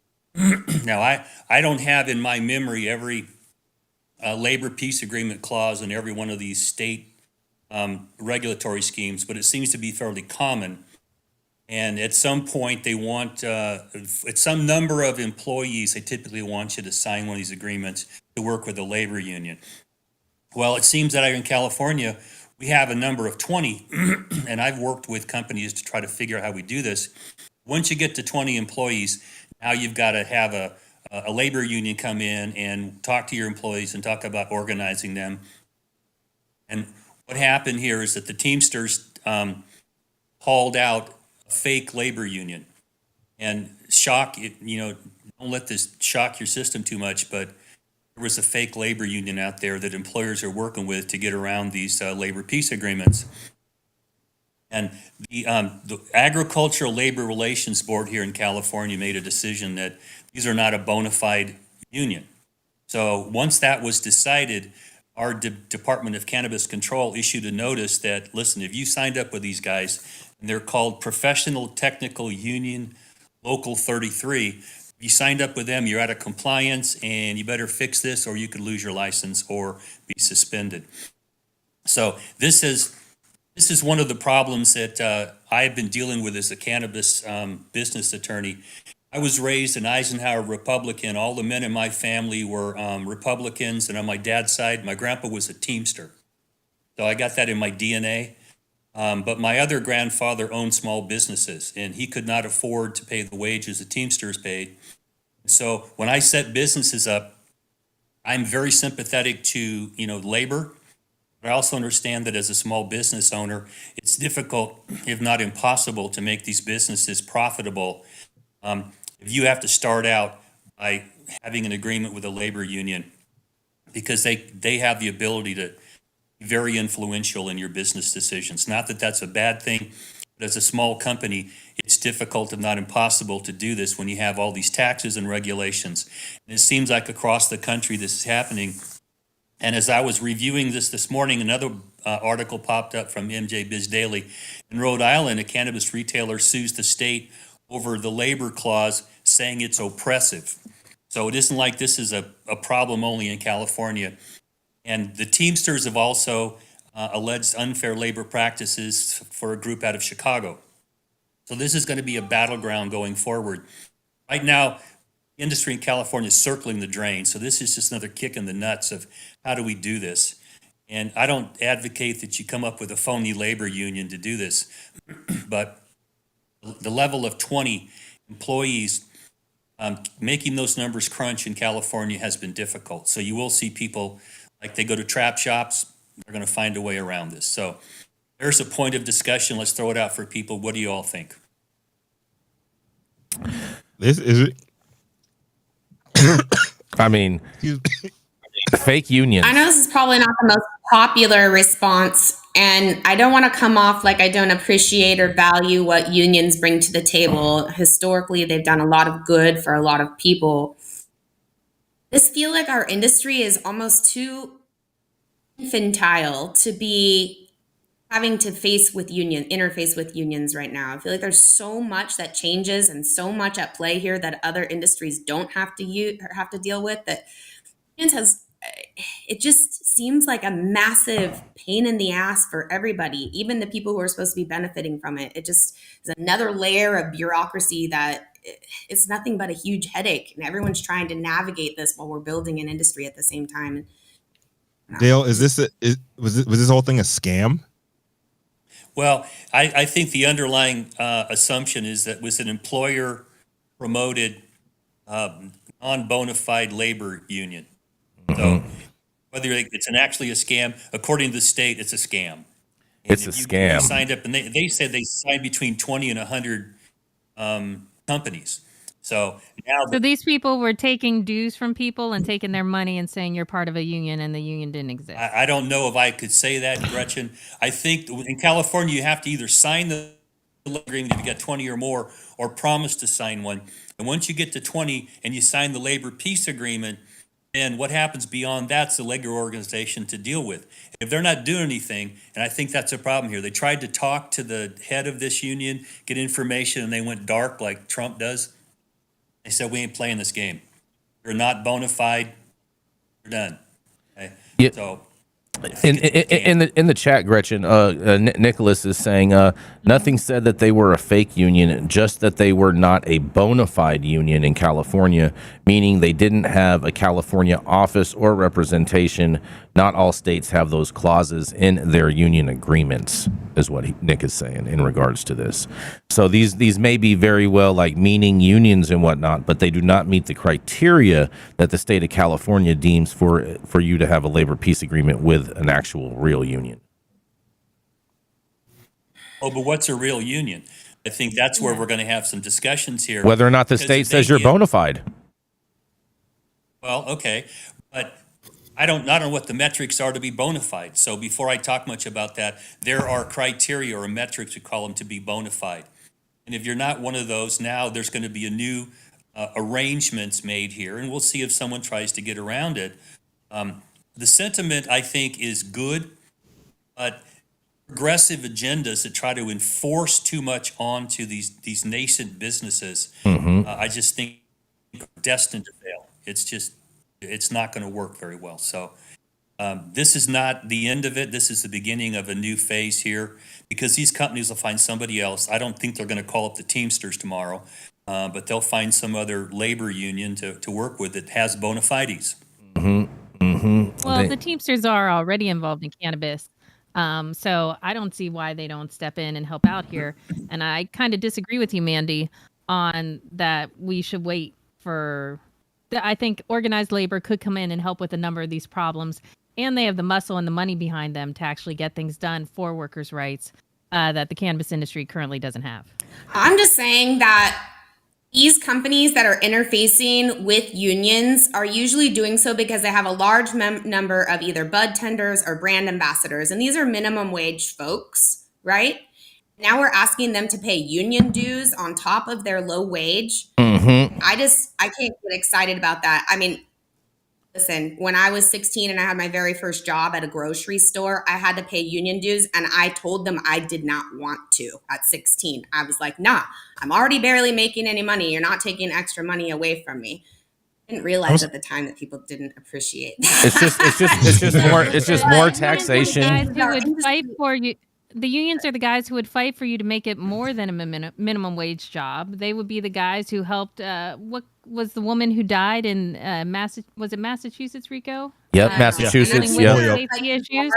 Now, I don't have in my memory every labor peace agreement clause in every one of these state regulatory schemes, but it seems to be fairly common. And at some point, they want, at some number of employees, they typically want you to sign one of these agreements to work with a labor union. Well, it seems that in California, we have a number of 20, and I've worked with companies to try to figure out how we do this. Once you get to 20 employees, now you've got to have a labor union come in and talk to your employees and talk about organizing them. And what happened here is that the Teamsters hauled out a fake labor union. And don't let this shock your system too much, but there was a fake labor union out there that employers are working with to get around these labor peace agreements. And the Agricultural Labor Relations Board here in California made a decision that these are not a bona fide union. So once that was decided, our Department of Cannabis Control issued a notice that, listen, if you signed up with these guys, and they're called Professional Technical Union Local 33, if you signed up with them, you're out of compliance, and you better fix this, or you could lose your license or be suspended. So this is one of the problems that I've been dealing with as a cannabis business attorney. I was raised an Eisenhower Republican. All the men in my family were Republicans, and on my dad's side, my grandpa was a Teamster. So I got that in my DNA. But my other grandfather owned small businesses, and he could not afford to pay the wages the Teamsters paid. So when I set businesses up, I'm very sympathetic to labor. But I also understand that as a small business owner, it's difficult, if not impossible, to make these businesses profitable. If you have to start out by having an agreement with a labor union, because they have the ability to be very influential in your business decisions. Not that that's a bad thing, but as a small company, it's difficult, if not impossible, to do this when you have all these taxes and regulations. And it seems like across the country this is happening. And as I was reviewing this morning, another article popped up from MJ Biz Daily. In Rhode Island, a cannabis retailer sues the state over the labor clause, saying it's oppressive. So it isn't like this is a problem only in California. And the Teamsters have also alleged unfair labor practices for a group out of Chicago. So this is going to be a battleground going forward. Right now, industry in California is circling the drain. So this is just another kick in the nuts of how do we do this? And I don't advocate that you come up with a phony labor union to do this, but the level of 20 employees, making those numbers crunch in California has been difficult. So you will see people, like they go to trap shops, they're going to find a way around this. So there's a point of discussion. Let's throw it out for people. What do you all think? This is I mean, fake unions. I know this is probably not the most popular response, and I don't want to come off like I don't appreciate or value what unions bring to the table. Historically, they've done a lot of good for a lot of people. I just feel like our industry is almost too infantile to be having to interface with unions right now. I feel like there's so much that changes and so much at play here that other industries don't have to deal with, that it just seems like a massive pain in the ass for everybody, even the people who are supposed to be benefiting from it. It just is another layer of bureaucracy that it's nothing but a huge headache, and everyone's trying to navigate this while we're building an industry at the same time. Dale, was this whole thing a scam? Well, I think the underlying assumption is that it was an employer-promoted, non-bona fide labor union. So whether it's actually a scam, according to the state, it's a scam. And it's a scam. You signed up, and they said they signed between 20 and 100 companies. So now, So these people were taking dues from people and taking their money and saying you're part of a union, and the union didn't exist. I don't know if I could say that, Gretchen. I think in California, you have to either sign the agreement if you got 20 or more, or promise to sign one. And once you get to 20 and you sign the labor peace agreement, then what happens beyond that's the labor organization to deal with. If they're not doing anything, and I think that's a problem here. They tried to talk to the head of this union, get information, and they went dark like Trump does. They said, we ain't playing this game. You're not bona fide. You're done. Okay? Yeah. So in the chat, Gretchen, Nicholas is saying nothing said that they were a fake union, just that they were not a bona fide union in California, meaning they didn't have a California office or representation. Not all states have those clauses in their union agreements, is what Nick is saying in regards to this. So these may be very well like meaning unions and whatnot, but they do not meet the criteria that the state of California deems for you to have a labor peace agreement with an actual real union. Oh, but what's a real union? I think that's where we're going to have some discussions here. Whether or not the state says you're bona fide. Well, okay, but I don't know what the metrics are to be bona fide. So before I talk much about that, there are criteria or metrics, we call them, to be bona fide. And if you're not one of those, now there's going to be a new arrangements made here, and we'll see if someone tries to get around it. The sentiment, I think, is good, but progressive agendas that try to enforce too much onto these nascent businesses, I just think are destined to fail. It's not going to work very well. So this is not the end of it. This is the beginning of a new phase here, because these companies will find somebody else. I don't think they're going to call up the Teamsters tomorrow, but they'll find some other labor union to work with that has bona fides. Well, the Teamsters are already involved in cannabis. So I don't see why they don't step in and help out here. And I kind of disagree with you, Manndie, on that we should wait for... I think organized labor could come in and help with a number of these problems. And they have the muscle and the money behind them to actually get things done for workers' rights that the cannabis industry currently doesn't have. I'm just saying that these companies that are interfacing with unions are usually doing so because they have a large number of either bud tenders or brand ambassadors. And these are minimum wage folks, right? Now we're asking them to pay union dues on top of their low wage. I can't get excited about that. I mean, listen, when I was 16 and I had my very first job at a grocery store, I had to pay union dues, and I told them I did not want to at 16. I was like, nah, I'm already barely making any money. You're not taking extra money away from me. I didn't realize at the time that people didn't appreciate that. It's just more taxation. Guys who would fight for you. The unions are the guys who would fight for you to make it more than a minimum wage job. They would be the guys who helped. What was the woman who died in was it Massachusetts, Rico? Yep, Massachusetts. Yeah. Safety issues.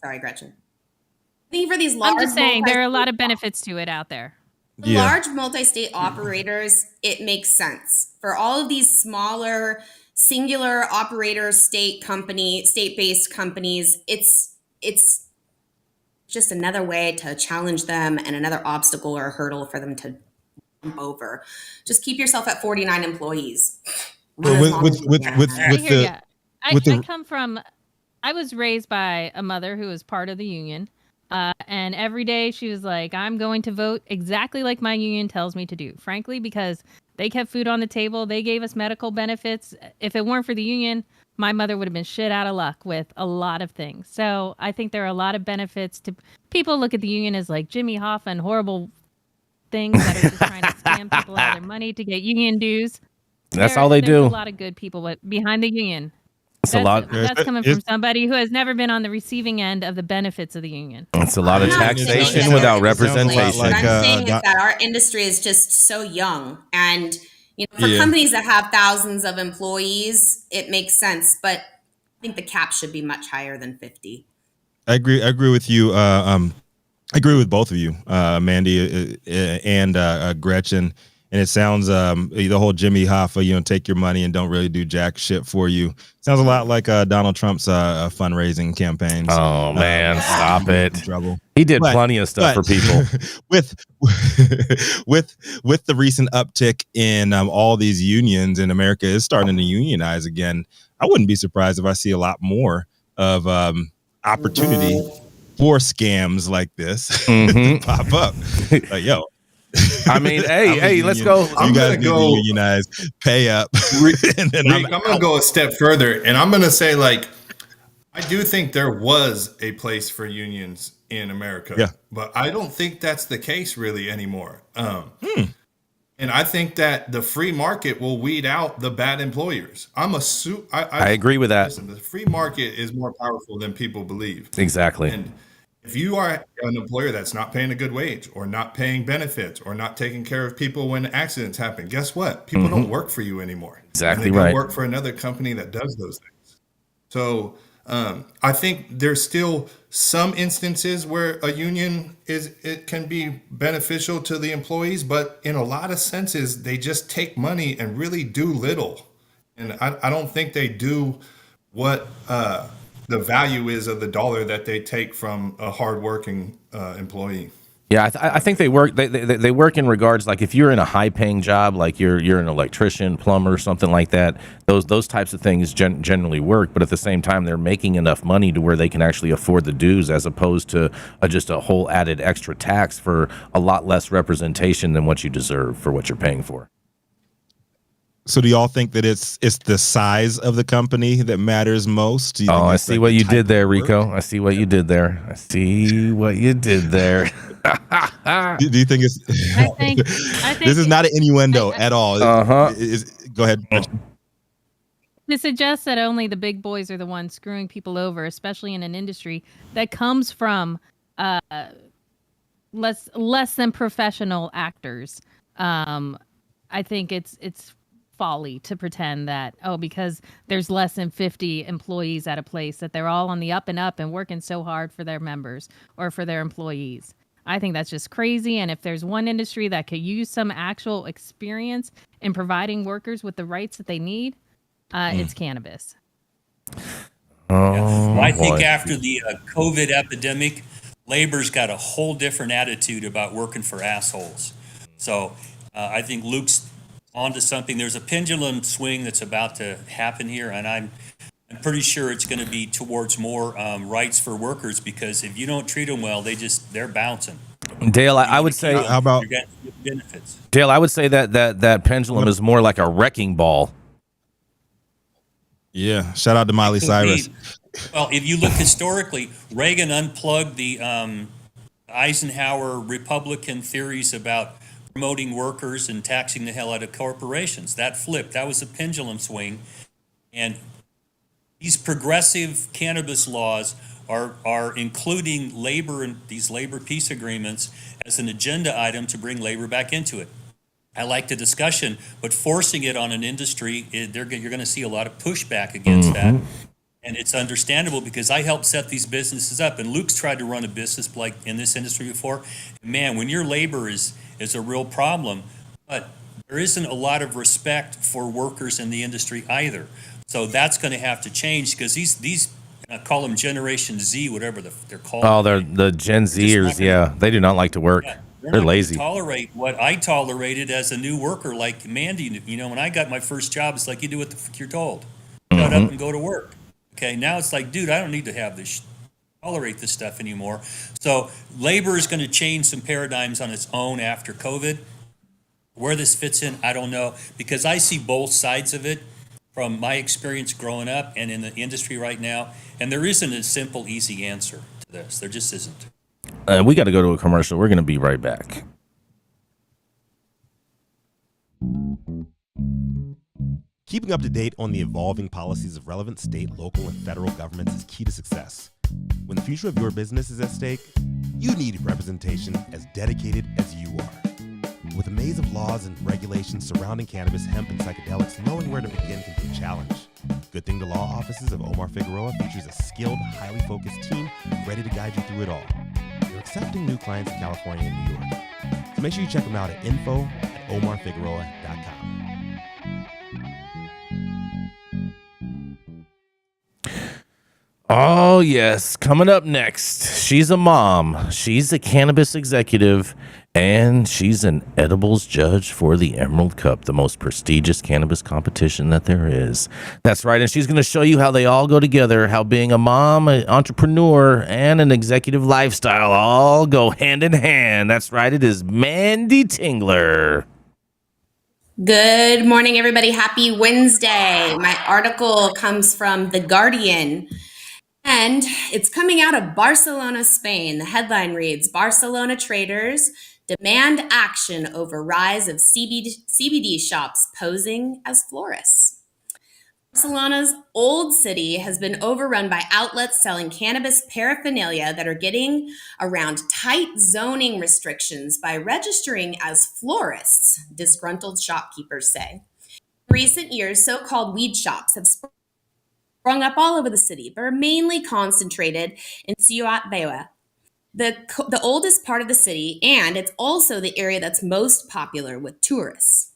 Sorry, Gretchen. I think for these large, I'm just saying there are a lot of benefits to it out there. For large multi-state operators, it makes sense. For all of these smaller, singular operators, state-based companies, it's just another way to challenge them and another obstacle or hurdle for them to jump over. Just keep yourself at 49 employees. I was raised by a mother who was part of the union. And every day she was like, I'm going to vote exactly like my union tells me to do. Frankly, because they kept food on the table. They gave us medical benefits. If it weren't for the union, my mother would have been shit out of luck with a lot of things. So I think there are a lot of benefits to people look at the union as like Jimmy Hoffa and horrible things that are just trying to scam people out of their money to get union dues. That's all they do. There's a lot of good people behind the union. That's coming from somebody who has never been on the receiving end of the benefits of the union. It's a lot of taxation without representation. What I'm saying is that our industry is just so young, and for companies that have thousands of employees, it makes sense. But I think the cap should be much higher than 50. I agree with you. I agree with both of you, Manndie and Gretchen. And it sounds the whole Jimmy Hoffa, take your money and don't really do jack shit for you. Sounds a lot like Donald Trump's fundraising campaigns. Oh man, stop it! Trouble. He did plenty of stuff for people. with the recent uptick in all these unions, and America is starting to unionize again. I wouldn't be surprised if I see a lot more of opportunity for scams like this to pop up. Like, yo. I mean, hey, let's go. You guys need to unionize, pay up. And then I'm going to go a step further, and I'm going to say, like, I do think there was a place for unions in America, but I don't think that's the case really anymore. And I think that the free market will weed out the bad employers. I agree with that. Listen, the free market is more powerful than people believe. Exactly. And if you are an employer that's not paying a good wage or not paying benefits or not taking care of people when accidents happen, guess what? People don't work for you anymore. Exactly right. They work for another company that does those things. So I think there's still some instances where a union it can be beneficial to the employees, but in a lot of senses, they just take money and really do little. And I don't think they do what the value is of the dollar that they take from a hardworking employee. Yeah, I think they work. They work in regards like if you're in a high paying job, like you're an electrician, plumber, something like that. Those types of things generally work. But at the same time, they're making enough money to where they can actually afford the dues, as opposed to just a whole added extra tax for a lot less representation than what you deserve for what you're paying for. So do y'all think that it's the size of the company that matters most? Do you think I it's see like what the you type did of there, work? Rico. I see what you did there. I see what you did there. Do you think it's? I think This is not an innuendo at all. Uh-huh. Go ahead. Gretchen. to suggest that only the big boys are the ones screwing people over, especially in an industry that comes from less than professional actors. I think it's folly to pretend that because there's less than 50 employees at a place that they're all on the up and up and working so hard for their members or for their employees. I think that's just crazy. And if there's one industry that could use some actual experience in providing workers with the rights that they need, it's cannabis. Well, I think after the COVID epidemic, labor's got a whole different attitude about working for assholes. So I think Luke's onto something. There's a pendulum swing that's about to happen here, and I'm pretty sure it's going to be towards more rights for workers, because if you don't treat them well, they're bouncing. Dale, I would say, how about you're getting benefits? Dale, I would say that pendulum is more like a wrecking ball. Yeah, shout out to Miley Cyrus. Well, if you look historically, Reagan unplugged the Eisenhower Republican theories about promoting workers and taxing the hell out of corporations. That flipped. That was a pendulum swing. And these progressive cannabis laws are including labor and these labor peace agreements as an agenda item to bring labor back into it. I like the discussion, but forcing it on an industry, you're going to see a lot of pushback against that. And it's understandable, because I helped set these businesses up. And Luke's tried to run a business like in this industry before. Man, when your labor is a real problem, but there isn't a lot of respect for workers in the industry either. So that's going to have to change, because these I call them Generation Z, whatever they're called. Oh, they're the Gen Zers. Yeah, they do not like to work. Yeah, they're lazy. Tolerate what I tolerated as a new worker, like Manndie. You know, when I got my first job, it's like you do what the fuck you're told. Shut up and go to work. Okay, now it's like, dude, I don't need to have this, tolerate this stuff anymore. So labor is going to change some paradigms on its own after COVID. Where this fits in, I don't know, because I see both sides of it from my experience growing up and in the industry right now. And there isn't a simple, easy answer to this. There just isn't. We got to go to a commercial. We're going to be right back. Keeping up to date on the evolving policies of relevant state, local, and federal governments is key to success. When the future of your business is at stake, you need representation as dedicated as you are. With a maze of laws and regulations surrounding cannabis, hemp, and psychedelics, knowing where to begin can be a challenge. Good Thing to Law offices of Omar Figueroa features a skilled, highly focused team ready to guide you through it all. They're accepting new clients in California and New York. So make sure you check them out at info@omarfigueroa.com. Oh, yes. Coming up next, she's a mom, she's a cannabis executive, and she's an edibles judge for the Emerald Cup, the most prestigious cannabis competition that there is. That's right, and she's going to show you how they all go together, how being a mom, an entrepreneur, and an executive lifestyle all go hand in hand. That's right, it is Manndie Tingler. Good morning, everybody. Happy Wednesday. My article comes from The Guardian, and it's coming out of Barcelona, Spain. The headline reads, Barcelona traders demand action over rise of CBD shops posing as florists. Barcelona's old city has been overrun by outlets selling cannabis paraphernalia that are getting around tight zoning restrictions by registering as florists, disgruntled shopkeepers say. In recent years, so-called weed shops have sprung up all over the city, but are mainly concentrated in Ciutat Vella, the oldest part of the city, and it's also the area that's most popular with tourists.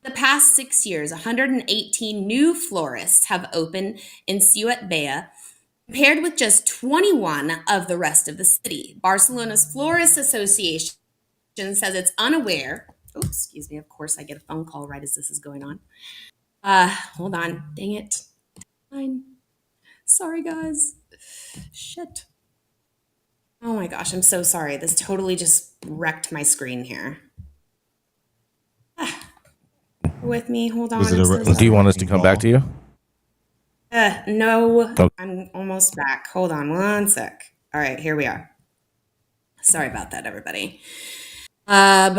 The past 6 years, 118 new florists have opened in Ciutat Vella, compared with just 21 of the rest of the city. Barcelona's Florist Association says it's unaware. Oh, excuse me. Of course, I get a phone call right as this is going on. Hold on. Dang it. Fine. Sorry, guys. Shit. Oh my gosh, I'm so sorry. This totally just wrecked my screen here. with me. Hold on. Was it I'm so Do you want sorry. us to come back to you? No, Okay. I'm almost back. Hold on one sec. All right, here we are. Sorry about that, everybody. Compared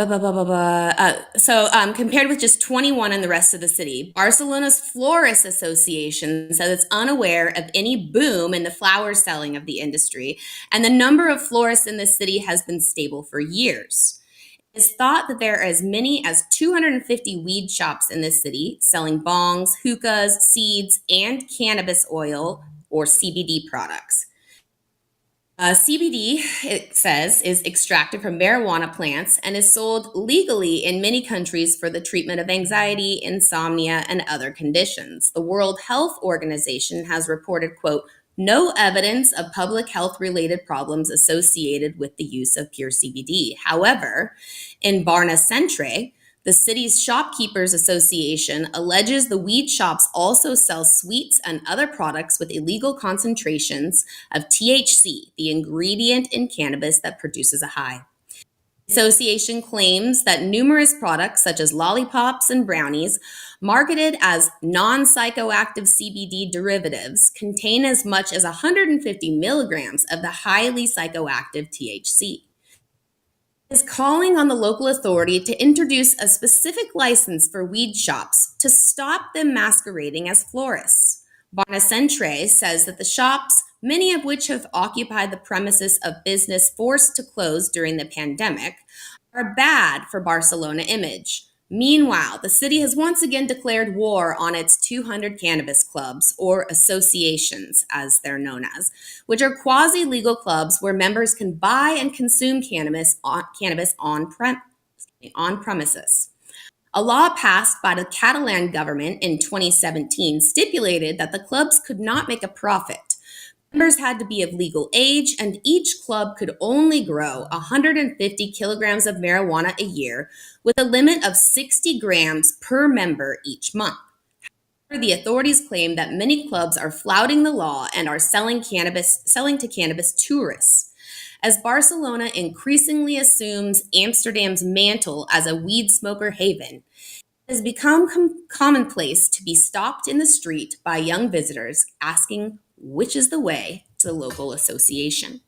with just 21 in the rest of the city, Barcelona's Florist Association says it's unaware of any boom in the flower selling of the industry, and the number of florists in the city has been stable for years. It's thought that there are as many as 250 weed shops in the city selling bongs, hookahs, seeds, and cannabis oil or CBD products. CBD, it says, is extracted from marijuana plants and is sold legally in many countries for the treatment of anxiety, insomnia, and other conditions. The World Health Organization has reported, quote, no evidence of public health related problems associated with the use of pure CBD. However, in Barna Centre, the city's Shopkeepers Association alleges the weed shops also sell sweets and other products with illegal concentrations of THC, the ingredient in cannabis that produces a high. The association claims that numerous products, such as lollipops and brownies, marketed as non-psychoactive CBD derivatives, contain as much as 150 milligrams of the highly psychoactive THC. Is calling on the local authority to introduce a specific license for weed shops to stop them masquerading as florists. Barna Centre says that the shops, many of which have occupied the premises of business forced to close during the pandemic, are bad for Barcelona image. Meanwhile, the city has once again declared war on its 200 cannabis clubs, or associations as they're known as, which are quasi-legal clubs where members can buy and consume cannabis on premises. A law passed by the Catalan government in 2017 stipulated that the clubs could not make a profit. Members had to be of legal age, and each club could only grow 150 kilograms of marijuana a year, with a limit of 60 grams per member each month. However, the authorities claim that many clubs are flouting the law and are selling to cannabis tourists. As Barcelona increasingly assumes Amsterdam's mantle as a weed smoker haven, it has become commonplace to be stopped in the street by young visitors asking which is the way to the local association.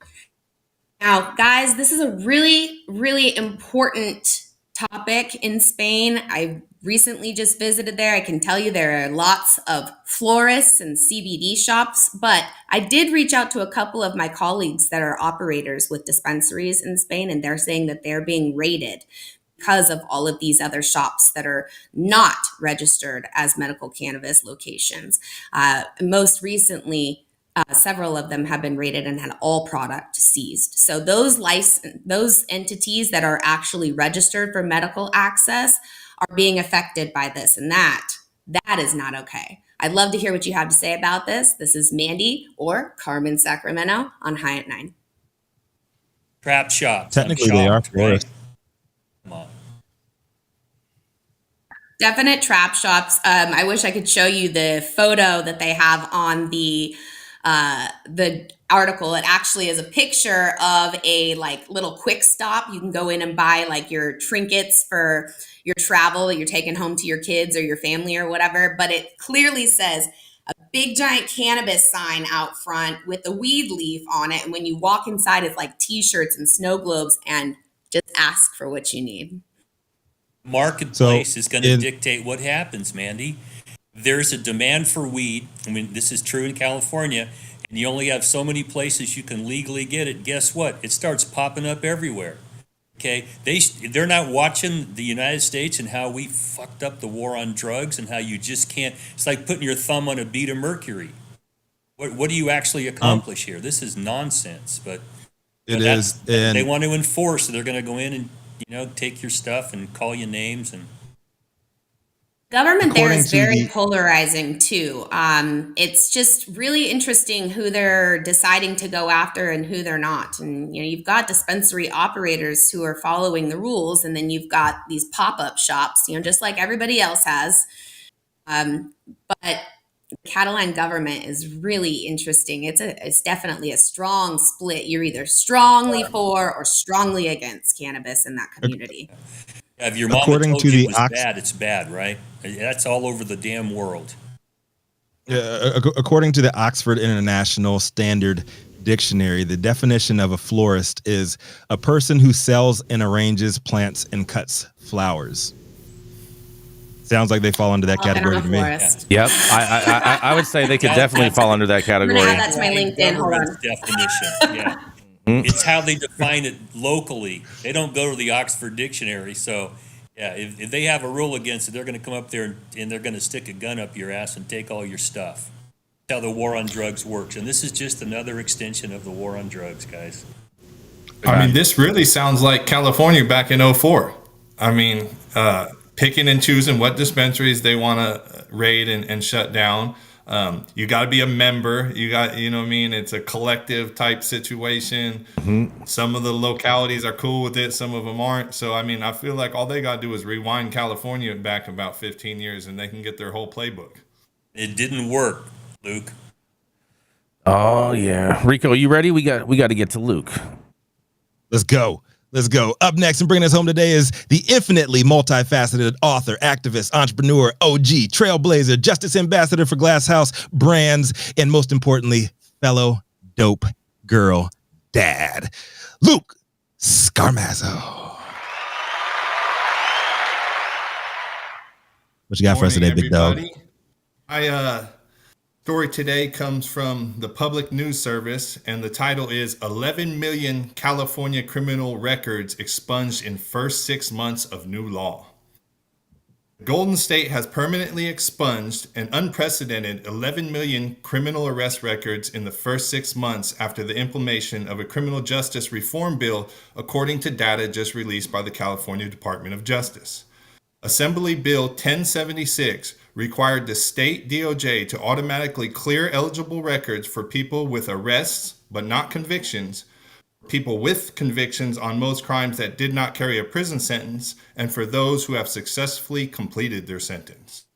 Now, guys, this is a really, really important topic in Spain. I recently just visited there. I can tell you there are lots of florists and CBD shops, but I did reach out to a couple of my colleagues that are operators with dispensaries in Spain, and they're saying that they're being raided because of all of these other shops that are not registered as medical cannabis locations. Most recently, several of them have been raided and had all product seized. So those entities that are actually registered for medical access are being affected by this, and that is not okay. I'd love to hear what you have to say about this. This is Manndie or Carmen Sacramento on High at 9. Trap shops. Technically, they are florists. Right? Come on. Definite trap shops. I wish I could show you the photo that they have on the article. It actually is a picture of a little quick stop. You can go in and buy your trinkets for your travel that you're taking home to your kids or your family or whatever. But it clearly says a big giant cannabis sign out front with a weed leaf on it. And when you walk inside, it's like t-shirts and snow globes, and just ask for what you need. Marketplace is going to dictate what happens, Manndie. There's a demand for weed. I mean, this is true in California, and you only have so many places you can legally get it. Guess what? It starts popping up everywhere. Okay, they're not watching the United States and how we fucked up the war on drugs and how you just can't. It's like putting your thumb on a bead of mercury. What do you actually accomplish here? This is nonsense. But they want to enforce. So they're going to go in and take your stuff and call you names. And government there is very polarizing too. It's just really interesting who they're deciding to go after and who they're not. And you've got dispensary operators who are following the rules, and then you've got these pop-up shops, just like everybody else has. But the Catalan government is really interesting. It's definitely a strong split. You're either strongly for or strongly against cannabis in that community. If your mama According told to you the it was bad, it's bad, right? That's all over the damn world. According to the Oxford International Standard Dictionary, the definition of a florist is a person who sells and arranges plants and cuts flowers. Sounds like they fall under that category to me. Yep, I would say they could definitely fall under that category. I'm gonna add that to my LinkedIn. Hold on. Definition. Yeah. It's how they define it locally. They don't go to the Oxford Dictionary. So, yeah, if they have a rule against it, they're going to come up there and they're going to stick a gun up your ass and take all your stuff. That's how the war on drugs works. And this is just another extension of the war on drugs, guys. I mean, this really sounds like California back in 2004. I mean, picking and choosing what dispensaries they want to raid and shut down. You got to be a member. You know what I mean? It's a collective type situation. Some of the localities are cool with it. Some of them aren't. So, I mean, I feel like all they got to do is rewind California back about 15 years and they can get their whole playbook. It didn't work, Luke. Oh, yeah. Rico, you ready? We got to get to Luke. Let's go. Let's go. Up next and bringing us home today is the infinitely multifaceted author, activist, entrepreneur, OG, trailblazer, justice ambassador for Glass House Brands, and most importantly, fellow dope girl dad, Luke Scarmazo. What you got for us today, big dog? My story today comes from the Public News Service, and the title is 11 million California criminal records expunged in first 6 months of new law. The Golden State has permanently expunged an unprecedented 11 million criminal arrest records in the first 6 months after the implementation of a criminal justice reform bill, according to data just released by the California Department of Justice. Assembly Bill 1076 required the state DOJ to automatically clear eligible records for people with arrests but not convictions, people with convictions on most crimes that did not carry a prison sentence, and for those who have successfully completed their sentence.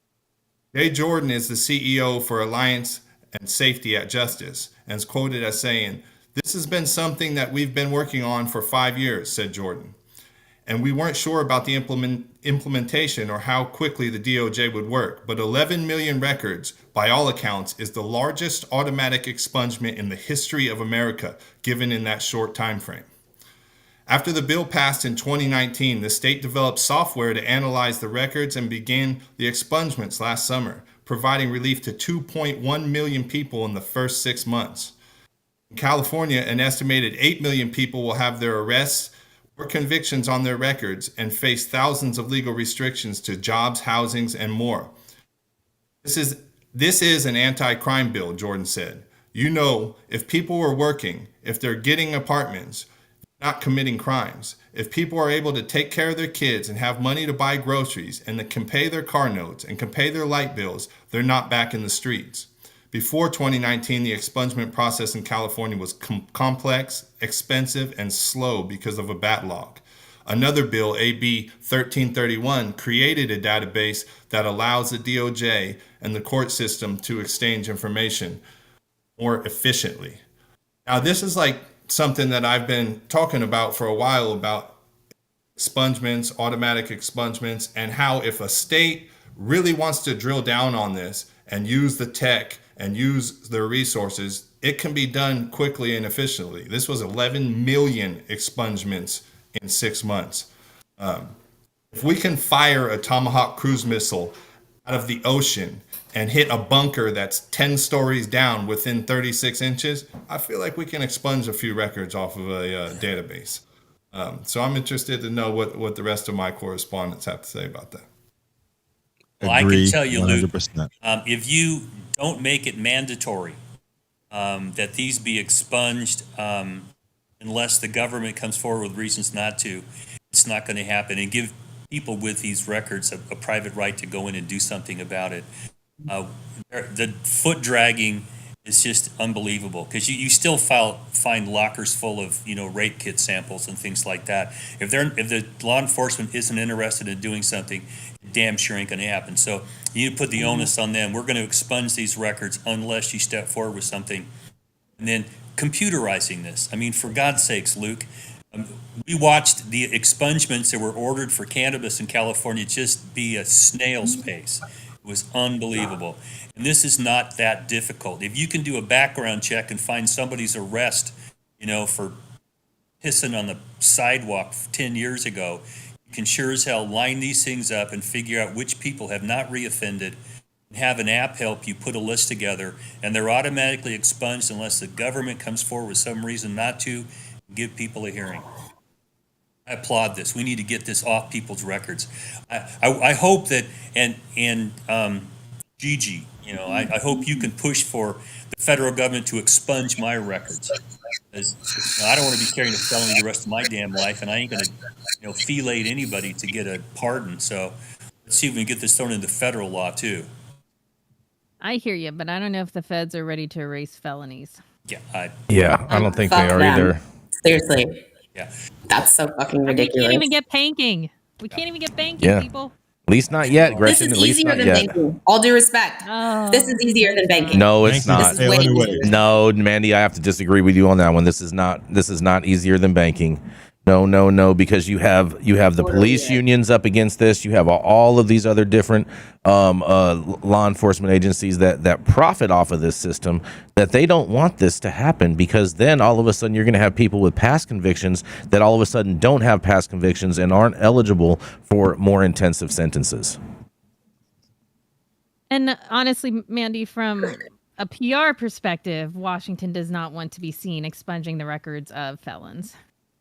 Jay Jordan is the CEO for Alliance and Safety at Justice and is quoted as saying, "This has been something that we've been working on for 5 years," said Jordan. And we weren't sure about the implementation or how quickly the DOJ would work, but 11 million records, by all accounts, is the largest automatic expungement in the history of America, given in that short time frame. After the bill passed in 2019, the state developed software to analyze the records and began the expungements last summer, providing relief to 2.1 million people in the first 6 months. In California, an estimated 8 million people will have their arrests or convictions on their records and face thousands of legal restrictions to jobs, housings, and more. This is an anti-crime bill, Jordan said. You know, if people are working, if they're getting apartments, not committing crimes, if people are able to take care of their kids and have money to buy groceries and that can pay their car notes and can pay their light bills, they're not back in the streets. Before 2019, the expungement process in California was complex, expensive, and slow because of a backlog. Another bill, AB 1331, created a database that allows the DOJ and the court system to exchange information more efficiently. Now, this is like something that I've been talking about for a while about expungements, automatic expungements, and how if a state really wants to drill down on this and use the tech and use their resources, it can be done quickly and efficiently. This was 11 million expungements in 6 months. If we can fire a Tomahawk cruise missile out of the ocean and hit a bunker that's 10 stories down within 36 inches, I feel like we can expunge a few records off of a database. So I'm interested to know what the rest of my correspondents have to say about that. Well, I can tell you, Luke, if you don't make it mandatory that these be expunged unless the government comes forward with reasons not to, it's not going to happen. And give people with these records a private right to go in and do something about it. The foot dragging is just unbelievable because you still find lockers full of rape kit samples and things like that. If the law enforcement isn't interested in doing something, it damn sure ain't going to happen. So you need to put the onus on them. We're going to expunge these records unless you step forward with something. And then computerizing this. I mean, for God's sakes, Luke, We watched the expungements that were ordered for cannabis in California just be a snail's pace. It was unbelievable. And this is not that difficult. If you can do a background check and find somebody's arrest, for pissing on the sidewalk 10 years ago, you can sure as hell line these things up and figure out which people have not reoffended, and have an app help you put a list together, and they're automatically expunged unless the government comes forward with some reason not to give people a hearing. I applaud this. We need to get this off people's records. I hope that, and Gigi, I hope you can push for the federal government to expunge my records. I don't want to be carrying a felony the rest of my damn life, and I ain't going to, fillet anybody to get a pardon. So let's see if we can get this thrown into federal law too. I hear you, but I don't know if the feds are ready to erase felonies. Yeah, I don't think they are either. Seriously. Yeah. That's so fucking ridiculous. We can't even get banking. We can't even get banking, people. At least not yet, Gretchen. This is easier than banking. All due respect. This is easier than banking. No, it's not. This is way easier. No, Mandy, I have to disagree with you on that one. This is not easier than banking. No, because you have the police unions up against this. You have all of these other different law enforcement agencies that profit off of this system, that they don't want this to happen, because then all of a sudden you're going to have people with past convictions that all of a sudden don't have past convictions and aren't eligible for more intensive sentences. And honestly, Mandy, from a PR perspective, Washington does not want to be seen expunging the records of felons.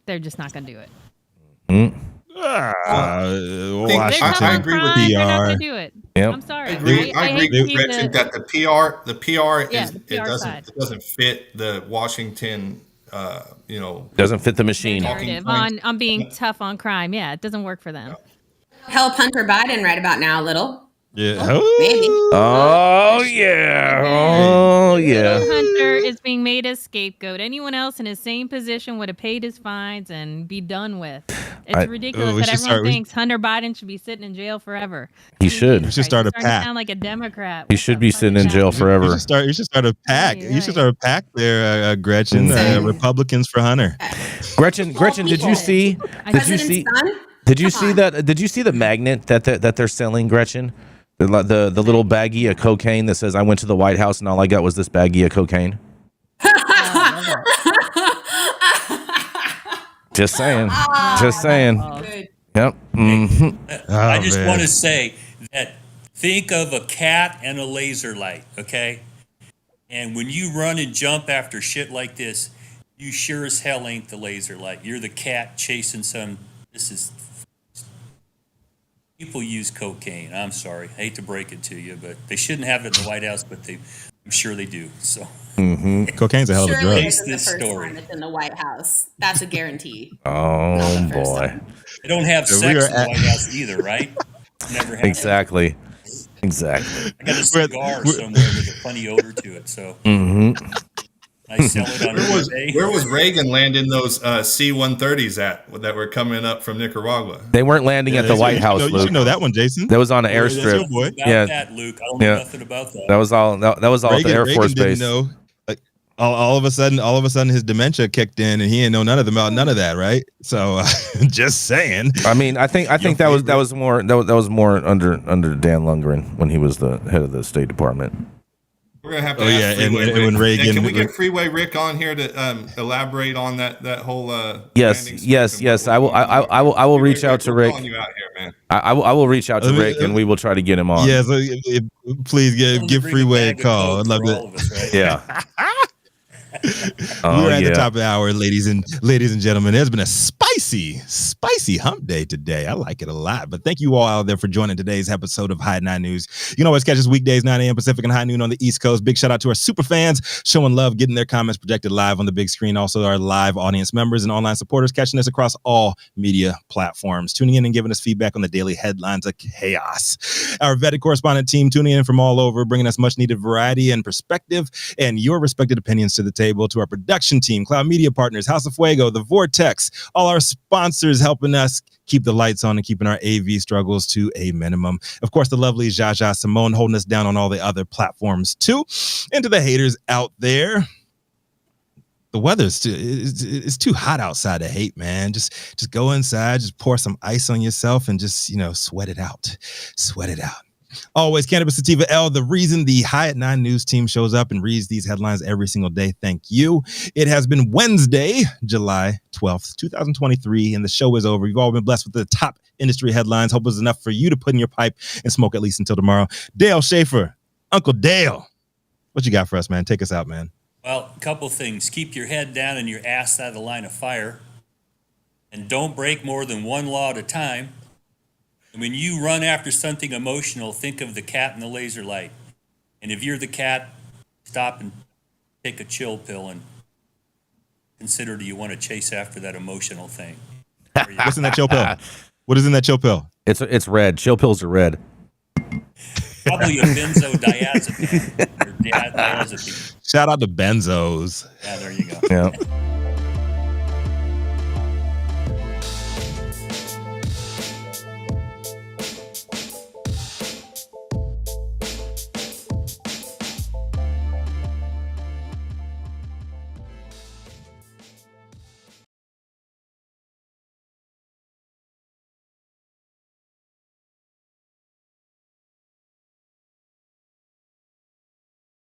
They're just not going to do it. I agree with They're not going to do it. Yep. I'm sorry. I agree with Gretchen that the PR side. it doesn't fit the Washington doesn't fit the machine narrative on being tough on crime. Yeah, it doesn't work for them. Help Hunter Biden right about now a little. Yeah. Maybe. Oh yeah. Hunter is being made a scapegoat. Anyone else in his same position would have paid his fines and be done with. It's ridiculous that everyone thinks Hunter Biden should be sitting in jail forever. He should. You should start a PAC. Sound like a Democrat. He should be sitting in jail forever. You should start a PAC. You should start a PAC there, Gretchen. Republicans for Hunter. Gretchen, did you see? Did you see the magnet that they're selling, Gretchen? The little baggie of cocaine that says, "I went to the White House and all I got was this baggie of cocaine." Just saying. Yep. Mm-hmm. I just want to say that think of a cat and a laser light, okay? And when you run and jump after shit like this, you sure as hell ain't the laser light. You're the cat chasing some. People use cocaine. I'm sorry. I hate to break it to you, but they shouldn't have it in the White House, but I'm sure they do. So cocaine's a hell of a drug. Surely this is the first time it's in the White House. That's a guarantee. Oh boy. They don't have sex in the White House either, right? Never had. Exactly. I got a cigar somewhere with a funny odor to it, so I sell it on eBay. Where was Reagan landing those C-130s at that were coming up from Nicaragua? They weren't landing at the White House, Luke. You should know that one, Jason. That was on an airstrip. That, Luke. I don't know nothing about that. That was all. That was all Reagan, at the Air Force Reagan Base. Didn't know, like, all of a sudden, his dementia kicked in, and he didn't know none of that, right? So, just saying. I mean, I think that was more under Dan Lundgren when he was the head of the State Department. We're gonna have to. And when Reagan, can we get Freeway Rick on here to elaborate on that whole? Yes. I will reach out to Rick. I will reach out to Rick, and we will try to get him on. Yeah, so please give Freeway a call. I'd love it. Yeah. We're at the top of the hour, ladies and gentlemen. There's been a spicy hump day today. I like it a lot. But thank you all out there for joining today's episode of High 9 News. You can always catch us weekdays 9 a.m. Pacific and high noon on the East Coast. Big shout out to our super fans showing love, getting their comments projected live on the big screen. Also, our live audience members and online supporters catching us across all media platforms, tuning in and giving us feedback on the daily headlines of chaos. Our vetted correspondent team tuning in from all over, bringing us much needed variety and perspective and your respected opinions to the table. To our production team, Cloud Media Partners, House of Fuego, The Vortex, all our sponsors helping us keep the lights on and keeping our AV struggles to a minimum. Of course, the lovely Jaja Simone holding us down on all the other platforms too. And to the haters out there, The weather's it's too hot outside to hate, man. Just go inside, just pour some ice on yourself and just, sweat it out. Sweat it out. Always Cannabis Sativa L, the reason the High at 9 news team shows up and reads these headlines every single day. Thank you. It has been Wednesday, July 12th, 2023, and the show is over. You've all been blessed with the top industry headlines. Hope it's enough for you to put in your pipe and smoke at least until tomorrow. Dale Schafer, Uncle Dale, what you got for us, man? Take us out, man. Well, a couple things. Keep your head down and your ass out of the line of fire. And don't break more than one law at a time. And when you run after something emotional, think of the cat and the laser light. And if you're the cat, stop and take a chill pill and consider, do you want to chase after that emotional thing? What's in that chill pill? What is in that chill pill? It's red. Chill pills are red. Probably a benzodiazepine or diazepine. Shout out to benzos. Yeah, there you go. Yeah.